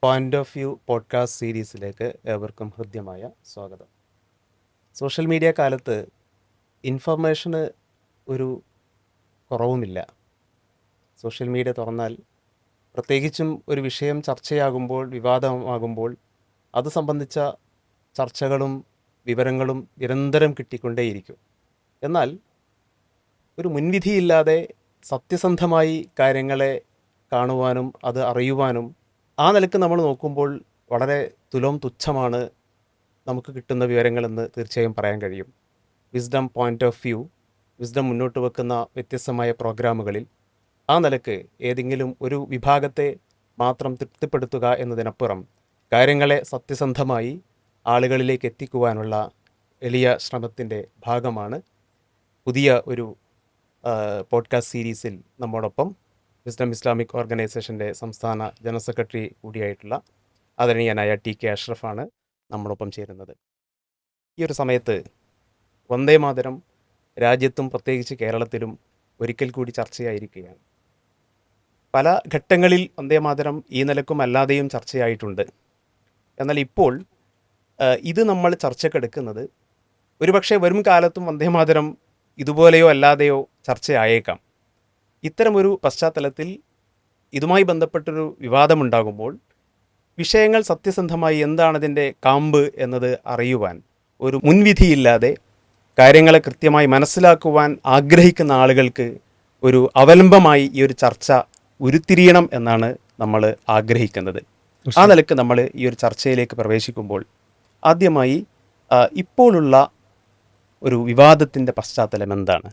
Point of view podcast സീരീസിലേക്ക് ഏവർക്കും ഹൃദ്യമായ സ്വാഗതം. സോഷ്യൽ മീഡിയ കാലത്ത് ഇൻഫർമേഷന് ഒരു കുറവുമില്ല. സോഷ്യൽ മീഡിയ തുറന്നാൽ പ്രത്യേകിച്ചും ഒരു വിഷയം ചർച്ചയാകുമ്പോൾ, വിവാദമാകുമ്പോൾ അത് സംബന്ധിച്ച ചർച്ചകളും വിവരങ്ങളും നിരന്തരം കിട്ടിക്കൊണ്ടേയിരിക്കും. എന്നാൽ ഒരു മുൻവിധിയില്ലാതെ സത്യസന്ധമായി കാര്യങ്ങളെ കാണുവാനും അത് അറിയുവാനും ആ നിലക്ക് നമ്മൾ നോക്കുമ്പോൾ വളരെ തുച്ഛമാണ് നമുക്ക് കിട്ടുന്ന വിവരങ്ങളെന്ന് തീർച്ചയായും പറയാൻ കഴിയും. Wisdom point of view, wisdom മുന്നോട്ട് വെക്കുന്ന വ്യത്യസ്തമായ പ്രോഗ്രാമുകളിൽ ആ നിലക്ക് ഏതെങ്കിലും ഒരു വിഭാഗത്തെ മാത്രം തൃപ്തിപ്പെടുത്തുക എന്നതിനപ്പുറം കാര്യങ്ങളെ സത്യസന്ധമായി ആളുകളിലേക്ക് എത്തിക്കുവാനുള്ള വലിയ ശ്രമത്തിൻ്റെ ഭാഗമാണ് പുതിയ ഒരു പോഡ്കാസ്റ്റ് സീരീസിൽ നമ്മോടൊപ്പം വിസ്ഡം ഇസ്ലാമിക് ഓർഗനൈസേഷൻ്റെ സംസ്ഥാന ജനറൽ സെക്രട്ടറി കൂടിയായിട്ടുള്ള ആദരണീയനായ ടി.കെ. അഷ്റഫാണ് നമ്മോടൊപ്പം ചേരുന്നത്. ഈ ഒരു സമയത്ത് വന്ദേ മാതരം രാജ്യത്തും പ്രത്യേകിച്ച് കേരളത്തിലും ഒരിക്കൽ കൂടി ചർച്ചയായിരിക്കുകയാണ്. പല ഘട്ടങ്ങളിൽ വന്ദേ മാതരം ഈ നിലക്കും അല്ലാതെയും ചർച്ചയായിട്ടുണ്ട്. എന്നാൽ ഇപ്പോൾ ഇത് നമ്മൾ ചർച്ചക്കെടുക്കുന്നത് ഒരുപക്ഷെ വരും കാലത്തും വന്ദേ മാതരം ഇതുപോലെയോ അല്ലാതെയോ ചർച്ചയായേക്കാം. ഇത്തരമൊരു പശ്ചാത്തലത്തിൽ ഇതുമായി ബന്ധപ്പെട്ടൊരു വിവാദമുണ്ടാകുമ്പോൾ വിഷയങ്ങൾ സത്യസന്ധമായി എന്താണതിൻ്റെ കാമ്പ് എന്നത് അറിയുവാൻ ഒരു മുൻവിധിയില്ലാതെ കാര്യങ്ങളെ കൃത്യമായി മനസ്സിലാക്കുവാൻ ആഗ്രഹിക്കുന്ന ആളുകൾക്ക് ഒരു അവലംബമായി ഈ ഒരു ചർച്ച ഉരുത്തിരിയണം എന്നാണ് നമ്മൾ ആഗ്രഹിക്കുന്നത്. ആ നിലക്ക് നമ്മൾ ഈ ഒരു ചർച്ചയിലേക്ക് പ്രവേശിക്കുമ്പോൾ ആദ്യമായി ഇപ്പോഴുള്ള ഒരു വിവാദത്തിൻ്റെ പശ്ചാത്തലം എന്താണ്?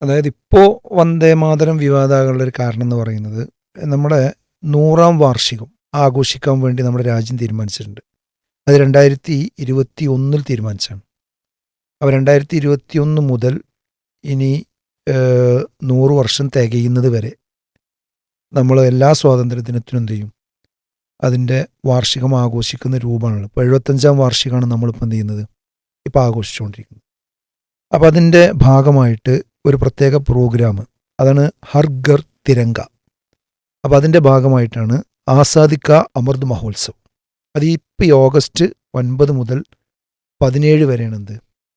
അതായത് ഇപ്പോൾ വന്ദേ മാതരം വിവാദമാകാനുള്ള ഒരു കാരണം എന്ന് പറയുന്നത് നമ്മുടെ 100-ാം വാർഷികം ആഘോഷിക്കാൻ വേണ്ടി നമ്മുടെ രാജ്യം തീരുമാനിച്ചിട്ടുണ്ട്. അത് 2021 തീരുമാനിച്ചാണ്. അപ്പോൾ 2021 മുതൽ ഇനി 100 വർഷം തികയുന്നത് വരെ നമ്മൾ എല്ലാ സ്വാതന്ത്ര്യദിനത്തിനും എന്ത് ചെയ്യും, അതിൻ്റെ വാർഷികം ആഘോഷിക്കുന്ന രൂപമാണല്ലോ. ഇപ്പോൾ 75-ാം വാർഷികമാണ് നമ്മളിപ്പോൾ എന്ത് ചെയ്യുന്നത്, ഇപ്പോൾ ആഘോഷിച്ചുകൊണ്ടിരിക്കുന്നത്. അപ്പോൾ അതിൻ്റെ ഭാഗമായിട്ട് ഒരു പ്രത്യേക പ്രോഗ്രാം, അതാണ് ഹർ ഘർ തിരങ്ക. അപ്പോൾ അതിൻ്റെ ഭാഗമായിട്ടാണ് ആസാദി കാ അമൃത് മഹോത്സവ്. അത് ഇപ്പോൾ ഓഗസ്റ്റ് 9 മുതൽ 17 വരെയാണ് എന്ത്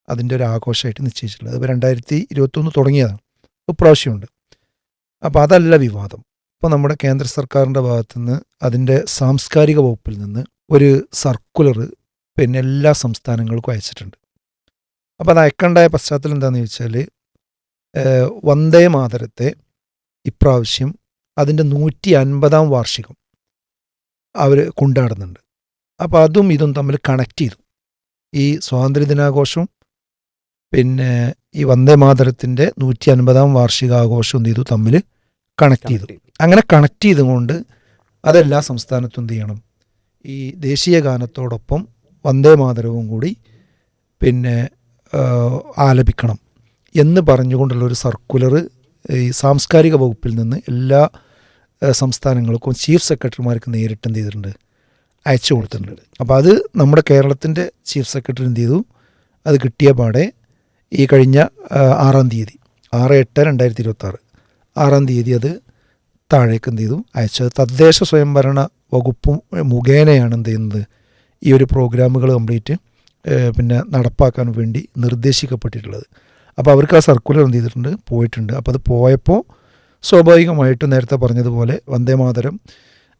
അതിൻ്റെ ഒരു ആഘോഷമായിട്ട് നിശ്ചയിച്ചിട്ടുള്ളത്. അപ്പോൾ 2021 തുടങ്ങിയതാണ്, ഇപ്രാവശ്യമുണ്ട്. അപ്പോൾ അതല്ല വിവാദം. ഇപ്പോൾ നമ്മുടെ കേന്ദ്ര സർക്കാരിൻ്റെ ഭാഗത്തുനിന്ന് അതിൻ്റെ സാംസ്കാരിക വകുപ്പിൽ നിന്ന് ഒരു സർക്കുലർ പിന്നെ എല്ലാ സംസ്ഥാനങ്ങൾക്കും അയച്ചിട്ടുണ്ട്. അപ്പോൾ അത് അയക്കേണ്ടായ പശ്ചാത്തലം എന്താണെന്ന് ചോദിച്ചാൽ, വന്ദേ മാതരത്തെ ഇപ്രാവശ്യം അതിൻ്റെ 150-ാം വാർഷികം അവർ കൊണ്ടാടുന്നുണ്ട്. അപ്പോൾ അതും ഇതും തമ്മിൽ കണക്ട് ചെയ്തു. ഈ സ്വാതന്ത്ര്യദിനാഘോഷവും പിന്നെ ഈ വന്ദേ മാതരത്തിൻ്റെ 150-ാം വാർഷികാഘോഷവും എന്ത് ചെയ്തു, തമ്മിൽ കണക്ട് ചെയ്തു. അങ്ങനെ കണക്ട് ചെയ്തുകൊണ്ട് അതെല്ലാ സംസ്ഥാനത്തും എന്ത് ചെയ്യണം, ഈ ദേശീയ ഗാനത്തോടൊപ്പം വന്ദേ മാതരവും കൂടി പിന്നെ ആലപിക്കണം എന്ന് പറഞ്ഞുകൊണ്ടുള്ളൊരു സർക്കുലർ ഈ സാംസ്കാരിക വകുപ്പിൽ നിന്ന് എല്ലാ സംസ്ഥാനങ്ങൾക്കും ചീഫ് സെക്രട്ടറിമാർക്ക് നേരിട്ട് എന്ത് ചെയ്തിട്ടുണ്ട്, അയച്ചു കൊടുത്തിട്ടുണ്ട്. അപ്പോൾ അത് നമ്മുടെ കേരളത്തിൻ്റെ ചീഫ് സെക്രട്ടറി എന്ത് ചെയ്തു, അത് കിട്ടിയ പാടെ ഈ കഴിഞ്ഞ 6-ാം തീയതി 6/8/2026 6-ാം തീയതി അത് താഴേക്ക് എന്ത് ചെയ്തു, അയച്ചത്. തദ്ദേശ സ്വയംഭരണ വകുപ്പ് മുഖേനയാണ് എന്ത് ചെയ്യുന്നത്, ഈ ഒരു പ്രോഗ്രാമുകൾ കംപ്ലീറ്റ് പിന്നെ നടപ്പാക്കാൻ വേണ്ടി നിർദ്ദേശിക്കപ്പെട്ടിട്ടുള്ളത്. അപ്പോൾ അവർക്ക് ആ സർക്കുലർ എന്ത് ചെയ്തിട്ടുണ്ട്, പോയിട്ടുണ്ട്. അപ്പോൾ അത് പോയപ്പോൾ സ്വാഭാവികമായിട്ടും നേരത്തെ പറഞ്ഞതുപോലെ വന്ദേ മാതരം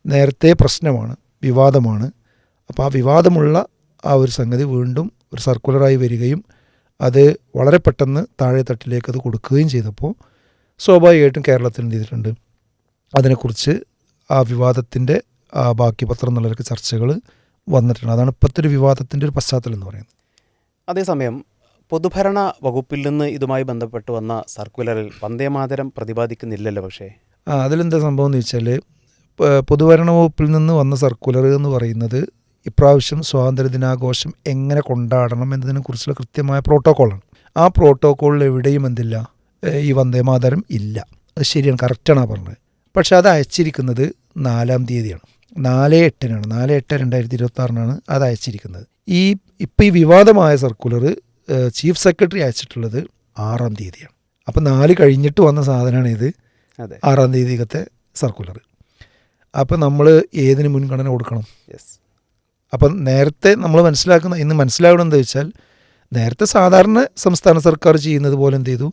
നേരത്തെ പ്രശ്നമാണ്, വിവാദമാണ്. അപ്പോൾ ആ വിവാദമുള്ള ആ ഒരു സംഗതി വീണ്ടും ഒരു സർക്കുലറായി വരികയും അത് വളരെ പെട്ടെന്ന് താഴെ തട്ടിലേക്ക് അത് കൊടുക്കുകയും ചെയ്തപ്പോൾ സ്വാഭാവികമായിട്ടും കേരളത്തിൽ എന്ത് ചെയ്തിട്ടുണ്ട്, അതിനെക്കുറിച്ച് ആ വിവാദത്തിൻ്റെ ബാക്കി പത്രം എന്നുള്ളവർക്ക് ചർച്ചകൾ വന്നിട്ടുണ്ട്. അതാണ് ഇപ്പോഴത്തെ ഒരു വിവാദത്തിൻ്റെ ഒരു പശ്ചാത്തലം എന്ന് പറയുന്നത്. അതേസമയം പൊതുഭരണ വകുപ്പിൽ നിന്ന് ഇതുമായി ബന്ധപ്പെട്ട് വന്ന സർക്കുലറിൽ വന്ദേ മാതരം പ്രതിപാദിക്കുന്നില്ലല്ലോ. പക്ഷേ അതിലെന്താ സംഭവം എന്ന് വെച്ചാൽ, പൊതുഭരണ വകുപ്പിൽ നിന്ന് വന്ന സർക്കുലർ എന്ന് പറയുന്നത് ഇപ്രാവശ്യം സ്വാതന്ത്ര്യദിനാഘോഷം എങ്ങനെ കൊണ്ടാടണം എന്നതിനെക്കുറിച്ചുള്ള കൃത്യമായ പ്രോട്ടോക്കോളാണ്. ആ പ്രോട്ടോക്കോളിൽ എവിടെയും എന്തില്ല, ഈ വന്ദേ മാതരം ഇല്ല. അത് ശരിയാണ്, കറക്റ്റാണ് പറഞ്ഞത്. പക്ഷെ അത് അയച്ചിരിക്കുന്നത് 4-ാം തീയതിയാണ്, 4/8-നാണ്, 4/8/2026 അത് അയച്ചിരിക്കുന്നത്. ഇപ്പം ഈ വിവാദമായ സർക്കുലർ ചീഫ് സെക്രട്ടറി അയച്ചിട്ടുള്ളത് 6-ാം തീയതിയാണ്. അപ്പം 4 കഴിഞ്ഞിട്ട് വന്ന സാധനമാണ് ഇത്, 6-ാം തീയതിക്കത്തെ സർക്കുലർ. അപ്പോൾ നമ്മൾ ഏതിന് മുൻഗണന കൊടുക്കണം? യെസ്. അപ്പം നേരത്തെ നമ്മൾ ഇന്ന് മനസ്സിലാവണം എന്താ വെച്ചാൽ, നേരത്തെ സാധാരണ സംസ്ഥാന സർക്കാർ ചെയ്യുന്നത് പോലെ എന്ത് ചെയ്തു,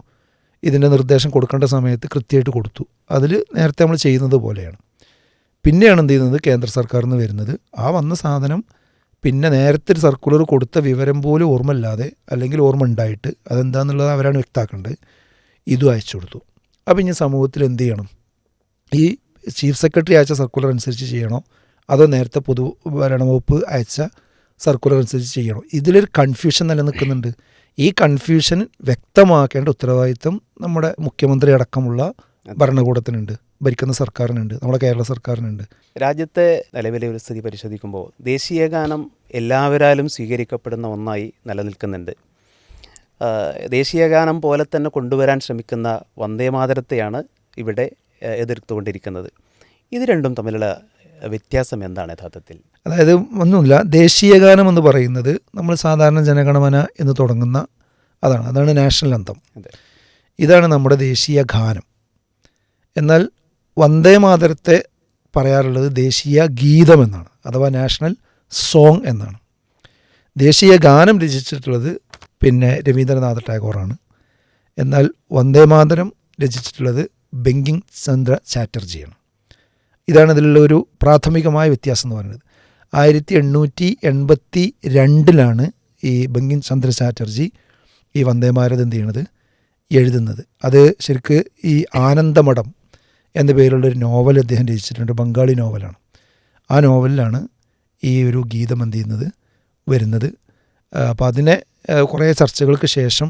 ഇതിൻ്റെ നിർദ്ദേശം കൊടുക്കേണ്ട സമയത്ത് കൃത്യമായിട്ട് കൊടുത്തു. അതിൽ നേരത്തെ നമ്മൾ ചെയ്യുന്നത് പോലെയാണ്. പിന്നെയാണ് എന്ത് ചെയ്യുന്നത്, കേന്ദ്ര സർക്കാരിൽ നിന്ന് വരുന്നത്. ആ വന്ന സാധനം പിന്നെ നേരത്തെ ഒരു സർക്കുലർ കൊടുത്ത വിവരം പോലും ഓർമ്മയില്ലാതെ, അല്ലെങ്കിൽ ഓർമ്മ ഉണ്ടായിട്ട് അതെന്താണെന്നുള്ളത് അവരാണ് വ്യക്തമാക്കേണ്ടത്, ഇതും അയച്ചു കൊടുത്തു. അപ്പം ഇനി സമൂഹത്തിൽ എന്ത് ചെയ്യണം? ഈ ചീഫ് സെക്രട്ടറി അയച്ച സർക്കുലർ അനുസരിച്ച് ചെയ്യണോ, അതോ നേരത്തെ പൊതുഭരണ വകുപ്പ് അയച്ച സർക്കുലർ അനുസരിച്ച് ചെയ്യണോ? ഇതിലൊരു കൺഫ്യൂഷൻ നിലനിൽക്കുന്നുണ്ട്. ഈ കൺഫ്യൂഷൻ വ്യക്തമാക്കേണ്ട ഉത്തരവാദിത്വം നമ്മുടെ മുഖ്യമന്ത്രി അടക്കമുള്ള ഭരണകൂടത്തിനുണ്ട്, ഭരിക്കുന്ന സർക്കാരിനുണ്ട്, നമ്മുടെ കേരള സർക്കാരിനുണ്ട്. രാജ്യത്തെ നിലവിലെ ഒരു സ്ഥിതി പരിശോധിക്കുമ്പോൾ ദേശീയഗാനം എല്ലാവരാലും സ്വീകരിക്കപ്പെടുന്ന ഒന്നായി നിലനിൽക്കുന്നുണ്ട്. ദേശീയഗാനം പോലെ തന്നെ കൊണ്ടുവരാൻ ശ്രമിക്കുന്ന വന്ദേമാതരത്തെയാണ് ഇവിടെ എതിർത്തുകൊണ്ടിരിക്കുന്നത്. ഇത് രണ്ടും തമ്മിലുള്ള വ്യത്യാസം എന്താണ് യഥാർത്ഥത്തിൽ? അതായത് ഒന്നുമില്ല, ദേശീയഗാനം എന്ന് പറയുന്നത് നമ്മൾ സാധാരണ ജനഗണമന എന്ന് തുടങ്ങുന്ന അതാണ് നാഷണൽ അന്തം. ഇതാണ് നമ്മുടെ ദേശീയ ഗാനം. എന്നാൽ വന്ദേമാതരത്തെ പറയാറുള്ളത് ദേശീയ ഗീതം എന്നാണ്, അഥവാ നാഷണൽ സോങ് എന്നാണ്. ദേശീയ ഗാനം രചിച്ചിട്ടുള്ളത് രവീന്ദ്രനാഥ ടാഗോറാണ്. എന്നാൽ വന്ദേമാതരം രചിച്ചിട്ടുള്ളത് ബങ്കിം ചന്ദ്ര ചാറ്റർജിയാണ്. ഇതാണ് ഇതിലുള്ള ഒരു പ്രാഥമികമായ വ്യത്യാസം എന്ന് പറയുന്നത്. 1882 ഈ ബങ്കിം ചന്ദ്ര ചാറ്റർജി ഈ വന്ദേമാതരം എന്ത് ചെയ്യണത്, എഴുതുന്നത്. അത് ശരിക്ക് ഈ ആനന്ദമഠം എന്ന പേരുള്ളൊരു നോവൽ അദ്ദേഹം രചിച്ചിട്ടുണ്ട്, ബംഗാളി നോവലാണ്. ആ നോവലിലാണ് ഈ ഒരു ഗീതം എന്ത് ചെയ്യുന്നത്, വരുന്നത്. അപ്പോൾ അതിനെ കുറേ ചർച്ചകൾക്ക് ശേഷം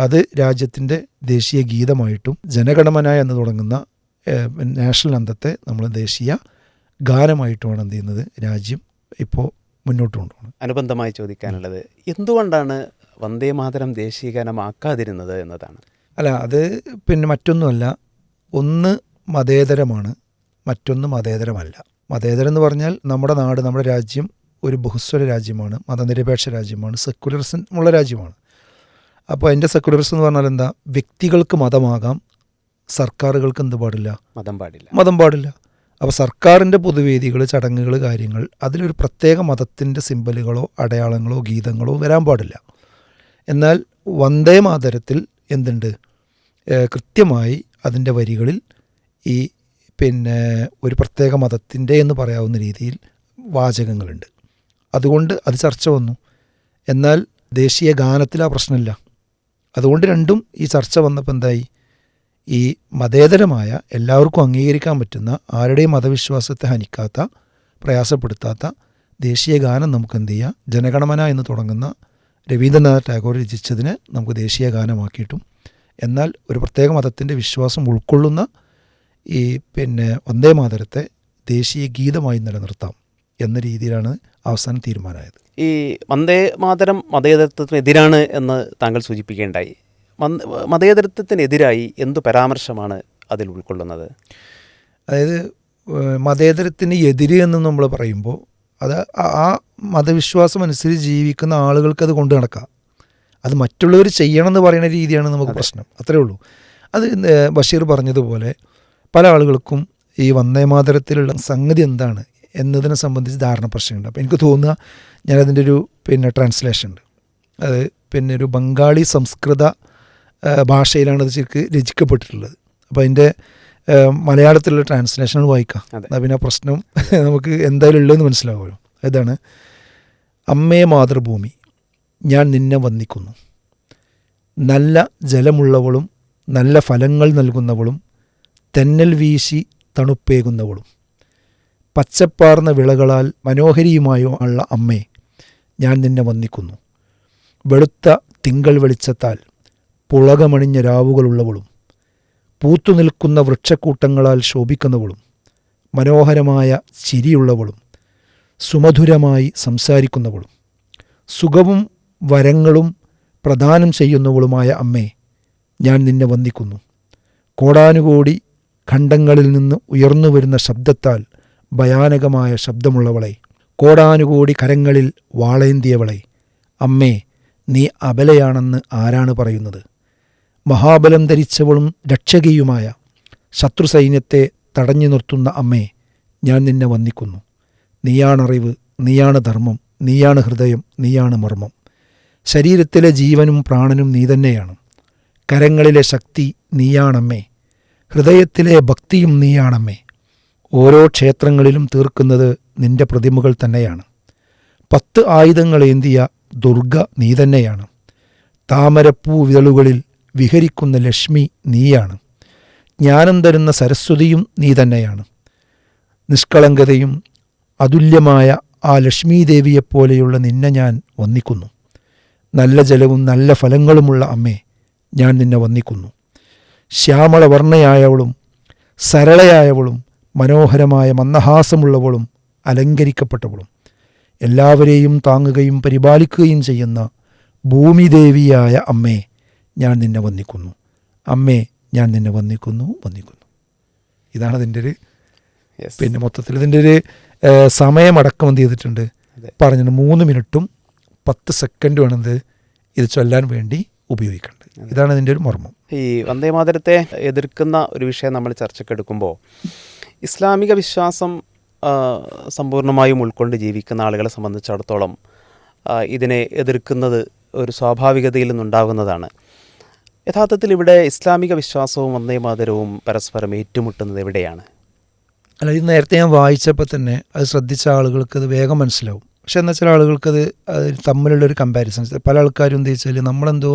അത് രാജ്യത്തിൻ്റെ ദേശീയ ഗീതമായിട്ടും ജനഗണമന എന്ന് തുടങ്ങുന്ന നാഷണൽ അന്തത്തെ നമ്മൾ ദേശീയ ഗാനമായിട്ടുമാണ് എന്ത് ചെയ്യുന്നത്, രാജ്യം ഇപ്പോൾ മുന്നോട്ട് കൊണ്ടുപോകുന്നത്. അനുബന്ധമായി ചോദിക്കാനുള്ളത്, എന്തുകൊണ്ടാണ് വന്ദേമാതരം ദേശീയ ഗാനമാക്കാതിരുന്നത് എന്നതാണ്. അല്ല, അത് മറ്റൊന്നുമല്ല, ഒന്ന് മതേതരമാണ്, മറ്റൊന്ന് മതേതരമല്ല. മതേതരം എന്ന് പറഞ്ഞാൽ നമ്മുടെ നാട്, നമ്മുടെ രാജ്യം ഒരു ബഹുസ്വര രാജ്യമാണ്, മതനിരപേക്ഷ രാജ്യമാണ്, സെക്കുലറിസം ഉള്ള രാജ്യമാണ്. അപ്പോൾ അതിൻ്റെ സെക്കുലറിസം എന്ന് പറഞ്ഞാൽ എന്താ, വ്യക്തികൾക്ക് മതമാകാം, സർക്കാരുകൾക്ക് എന്ത് പാടില്ല, മതം പാടില്ല. അപ്പോൾ സർക്കാരിൻ്റെ പൊതുവേദികൾ, ചടങ്ങുകൾ, കാര്യങ്ങൾ, അതിലൊരു പ്രത്യേക മതത്തിൻ്റെ സിമ്പലുകളോ അടയാളങ്ങളോ ഗീതങ്ങളോ വരാൻ പാടില്ല. എന്നാൽ വന്ദേമാതരത്തിൽ എന്തുണ്ട്, കൃത്യമായി അതിൻ്റെ വരികളിൽ ഈ ഒരു പ്രത്യേക മതത്തിൻ്റെ എന്ന് പറയാവുന്ന രീതിയിൽ വാചകങ്ങളുണ്ട്. അതുകൊണ്ട് അത് ചർച്ച വന്നു. എന്നാൽ ദേശീയ ഗാനത്തിൽ ആ പ്രശ്നമില്ല. അതുകൊണ്ട് രണ്ടും ഈ ചർച്ച വന്നപ്പോൾ എന്തായി, ഈ മതേതരമായ എല്ലാവർക്കും അംഗീകരിക്കാൻ പറ്റുന്ന, ആരുടെയും മതവിശ്വാസത്തെ ഹനിക്കാത്ത, പ്രയാസപ്പെടുത്താത്ത ദേശീയ ഗാനം നമുക്ക് എന്ത് ചെയ്യാം, ജനഗണമന എന്ന് തുടങ്ങുന്ന രവീന്ദ്രനാഥ ടാഗോർ രചിച്ചതിനെ നമുക്ക് ദേശീയ ഗാനമാക്കിയിട്ടും, എന്നാൽ ഒരു പ്രത്യേക മതത്തിൻ്റെ വിശ്വാസം ഉൾക്കൊള്ളുന്ന ഈ വന്ദേമാതരത്തെ ദേശീയ ഗീതമായി നിലനിർത്താം എന്ന രീതിയിലാണ് അവസാനം തീരുമാനമായത്. ഈ വന്ദേമാതരം മതേതരത്വത്തിനെതിരാണ് എന്ന് താങ്കൾ സൂചിപ്പിക്കേണ്ടായി. മതേതരത്വത്തിനെതിരായി എന്തു പരാമർശമാണ് അതിൽ ഉൾക്കൊള്ളുന്നത്? അതായത് മതേതരത്തിന് എതിര് എന്ന് നമ്മൾ പറയുമ്പോൾ അത് ആ മതവിശ്വാസം അനുസരിച്ച് ജീവിക്കുന്ന ആളുകൾക്ക് അത് കൊണ്ടു നടക്കാം. അത് മറ്റുള്ളവർ ചെയ്യണം എന്ന് പറയുന്ന രീതിയാണ് നമുക്ക് പ്രശ്നം, അത്രേ ഉള്ളൂ. അത് ബഷീർ പറഞ്ഞതുപോലെ പല ആളുകൾക്കും ഈ വന്ദേമാതരത്തിലുള്ള സംഗതി എന്താണ് എന്നതിനെ സംബന്ധിച്ച് ധാരണ പ്രശ്നമുണ്ട്. അപ്പോൾ എനിക്ക് തോന്നുക, ഞാനതിൻ്റെ ഒരു ട്രാൻസ്ലേഷൻ ഉണ്ട്, അത് ഒരു ബംഗാളി സംസ്കൃത ഭാഷയിലാണ് അത് ശരിക്ക് രചിക്കപ്പെട്ടിട്ടുള്ളത്. അപ്പോൾ അതിൻ്റെ മലയാളത്തിലുള്ള ട്രാൻസ്ലേഷനുകൾ വായിക്കാം. പിന്നെ പ്രശ്നം നമുക്ക് എന്തായാലും ഉള്ളതെന്ന് മനസ്സിലാവുമല്ലോ. ഇതാണ്: അമ്മേ മാതൃഭൂമി, ഞാൻ നിന്നെ വന്ദിക്കുന്നു. നല്ല ജലമുള്ളവളും നല്ല ഫലങ്ങൾ നൽകുന്നവളും തെന്നൽ വീശി തണുപ്പേകുന്നവളും പച്ചപ്പാർന്ന വിളകളാൽ മനോഹരിയുമായോ ഉള്ള അമ്മേ, ഞാൻ നിന്നെ വന്ദിക്കുന്നു. വെളുത്ത തിങ്കൾ വെളിച്ചത്താൽ പുളകമണിഞ്ഞ രാവുകളുള്ളവളും പൂത്തുനിൽക്കുന്ന വൃക്ഷക്കൂട്ടങ്ങളാൽ ശോഭിക്കുന്നവളും മനോഹരമായ ചിരിയുള്ളവളും സുമധുരമായി സംസാരിക്കുന്നവളും സുഖവും വരങ്ങളും പ്രദാനം ചെയ്യുന്നവളുമായ അമ്മേ, ഞാൻ നിന്നെ വന്ദിക്കുന്നു. കോടാനുകോടി ഖണ്ഡങ്ങളിൽ നിന്ന് ഉയർന്നു വരുന്ന ശബ്ദത്താൽ ഭയാനകമായ ശബ്ദമുള്ളവളെ, കോടാനുകോടി കരങ്ങളിൽ വാളേന്തിയവളെ, അമ്മേ, നീ അബലയാണെന്ന് ആരാണ് പറയുന്നത്? മഹാബലം ധരിച്ചവളും രക്ഷകിയുമായ ശത്രുസൈന്യത്തെ തടഞ്ഞു നിർത്തുന്ന അമ്മേ, ഞാൻ നിന്നെ വന്ദിക്കുന്നു. നീയാണറിവ്, നീയാണ് ധർമ്മം, നീയാണ് ഹൃദയം, നീയാണ് മർമ്മം. ശരീരത്തിലെ ജീവനും പ്രാണനും നീ തന്നെയാണ്. കരങ്ങളിലെ ശക്തി നീയാണമ്മേ. ഹൃദയത്തിലെ ഭക്തിയും നീയാണമ്മേ. ഓരോ ക്ഷേത്രങ്ങളിലും തീർക്കുന്നത് നിന്റെ പ്രതിമകൾ തന്നെയാണ്. 10 ആയുധങ്ങളേന്തിയ ദുർഗ നീ തന്നെയാണ്. താമരപ്പൂ വിതളുകളിൽ വിഹരിക്കുന്ന ലക്ഷ്മി നീയാണ്. ജ്ഞാനം തരുന്ന സരസ്വതിയും നീ തന്നെയാണ്. നിഷ്കളങ്കതയും അതുല്യമായ ആ ലക്ഷ്മീദേവിയെപ്പോലെയുള്ള നിന്നെ ഞാൻ വന്ദിക്കുന്നു. നല്ല ജലവും നല്ല ഫലങ്ങളുമുള്ള അമ്മേ, ഞാൻ നിന്നെ വന്ദിക്കുന്നു. ശ്യാമളവർണ്ണയായവളും സരളയായവളും മനോഹരമായ മന്ദഹാസമുള്ളവളും അലങ്കരിക്കപ്പെട്ടവളും എല്ലാവരെയും താങ്ങുകയും പരിപാലിക്കുകയും ചെയ്യുന്ന ഭൂമിദേവിയായ അമ്മേ, ഞാൻ നിന്നെ വന്ദിക്കുന്നു. അമ്മേ, ഞാൻ നിന്നെ വന്ദിക്കുന്നു. ഇതാണ് ഇതിൻ്റെ ഒരു പിന്നെ മൊത്തത്തിൽ ഇതിൻ്റെ ഒരു സമയമടക്കം എന്ത് ചെയ്തിട്ടുണ്ട് പറഞ്ഞിട്ട് 3 മിനിറ്റും 10 സെക്കൻഡുമാണ് ഇത് ചൊല്ലാൻ വേണ്ടി ഉപയോഗിക്കേണ്ടത്. ഇതാണ് ഇതിൻ്റെ ഒരു മർമ്മം. ഈ വന്ദേമാതരത്തെ എതിർക്കുന്ന ഒരു വിഷയം നമ്മൾ ചർച്ചയ്ക്കെടുക്കുമ്പോൾ ഇസ്ലാമിക വിശ്വാസം സമ്പൂർണ്ണമായും ഉൾക്കൊണ്ട് ജീവിക്കുന്ന ആളുകളെ സംബന്ധിച്ചിടത്തോളം ഇതിനെ എതിർക്കുന്നത് ഒരു സ്വാഭാവികതയിൽ നിന്നുണ്ടാകുന്നതാണ്. യഥാർത്ഥത്തിൽ ഇവിടെ ഇസ്ലാമിക വിശ്വാസവും വന്ദേമാതരവും പരസ്പരം ഏറ്റുമുട്ടുന്നത് എവിടെയാണ്? അല്ല, ഇത് നേരത്തെ ഞാൻ വായിച്ചപ്പോൾ തന്നെ അത് ശ്രദ്ധിച്ച ആളുകൾക്ക് അത് വേഗം മനസ്സിലാവും. പക്ഷെ എന്നാൽ ചില ആളുകൾക്കത് തമ്മിലുള്ളൊരു കമ്പാരിസൺ, പല ആൾക്കാരും എന്താ വെച്ചാൽ നമ്മളെന്തോ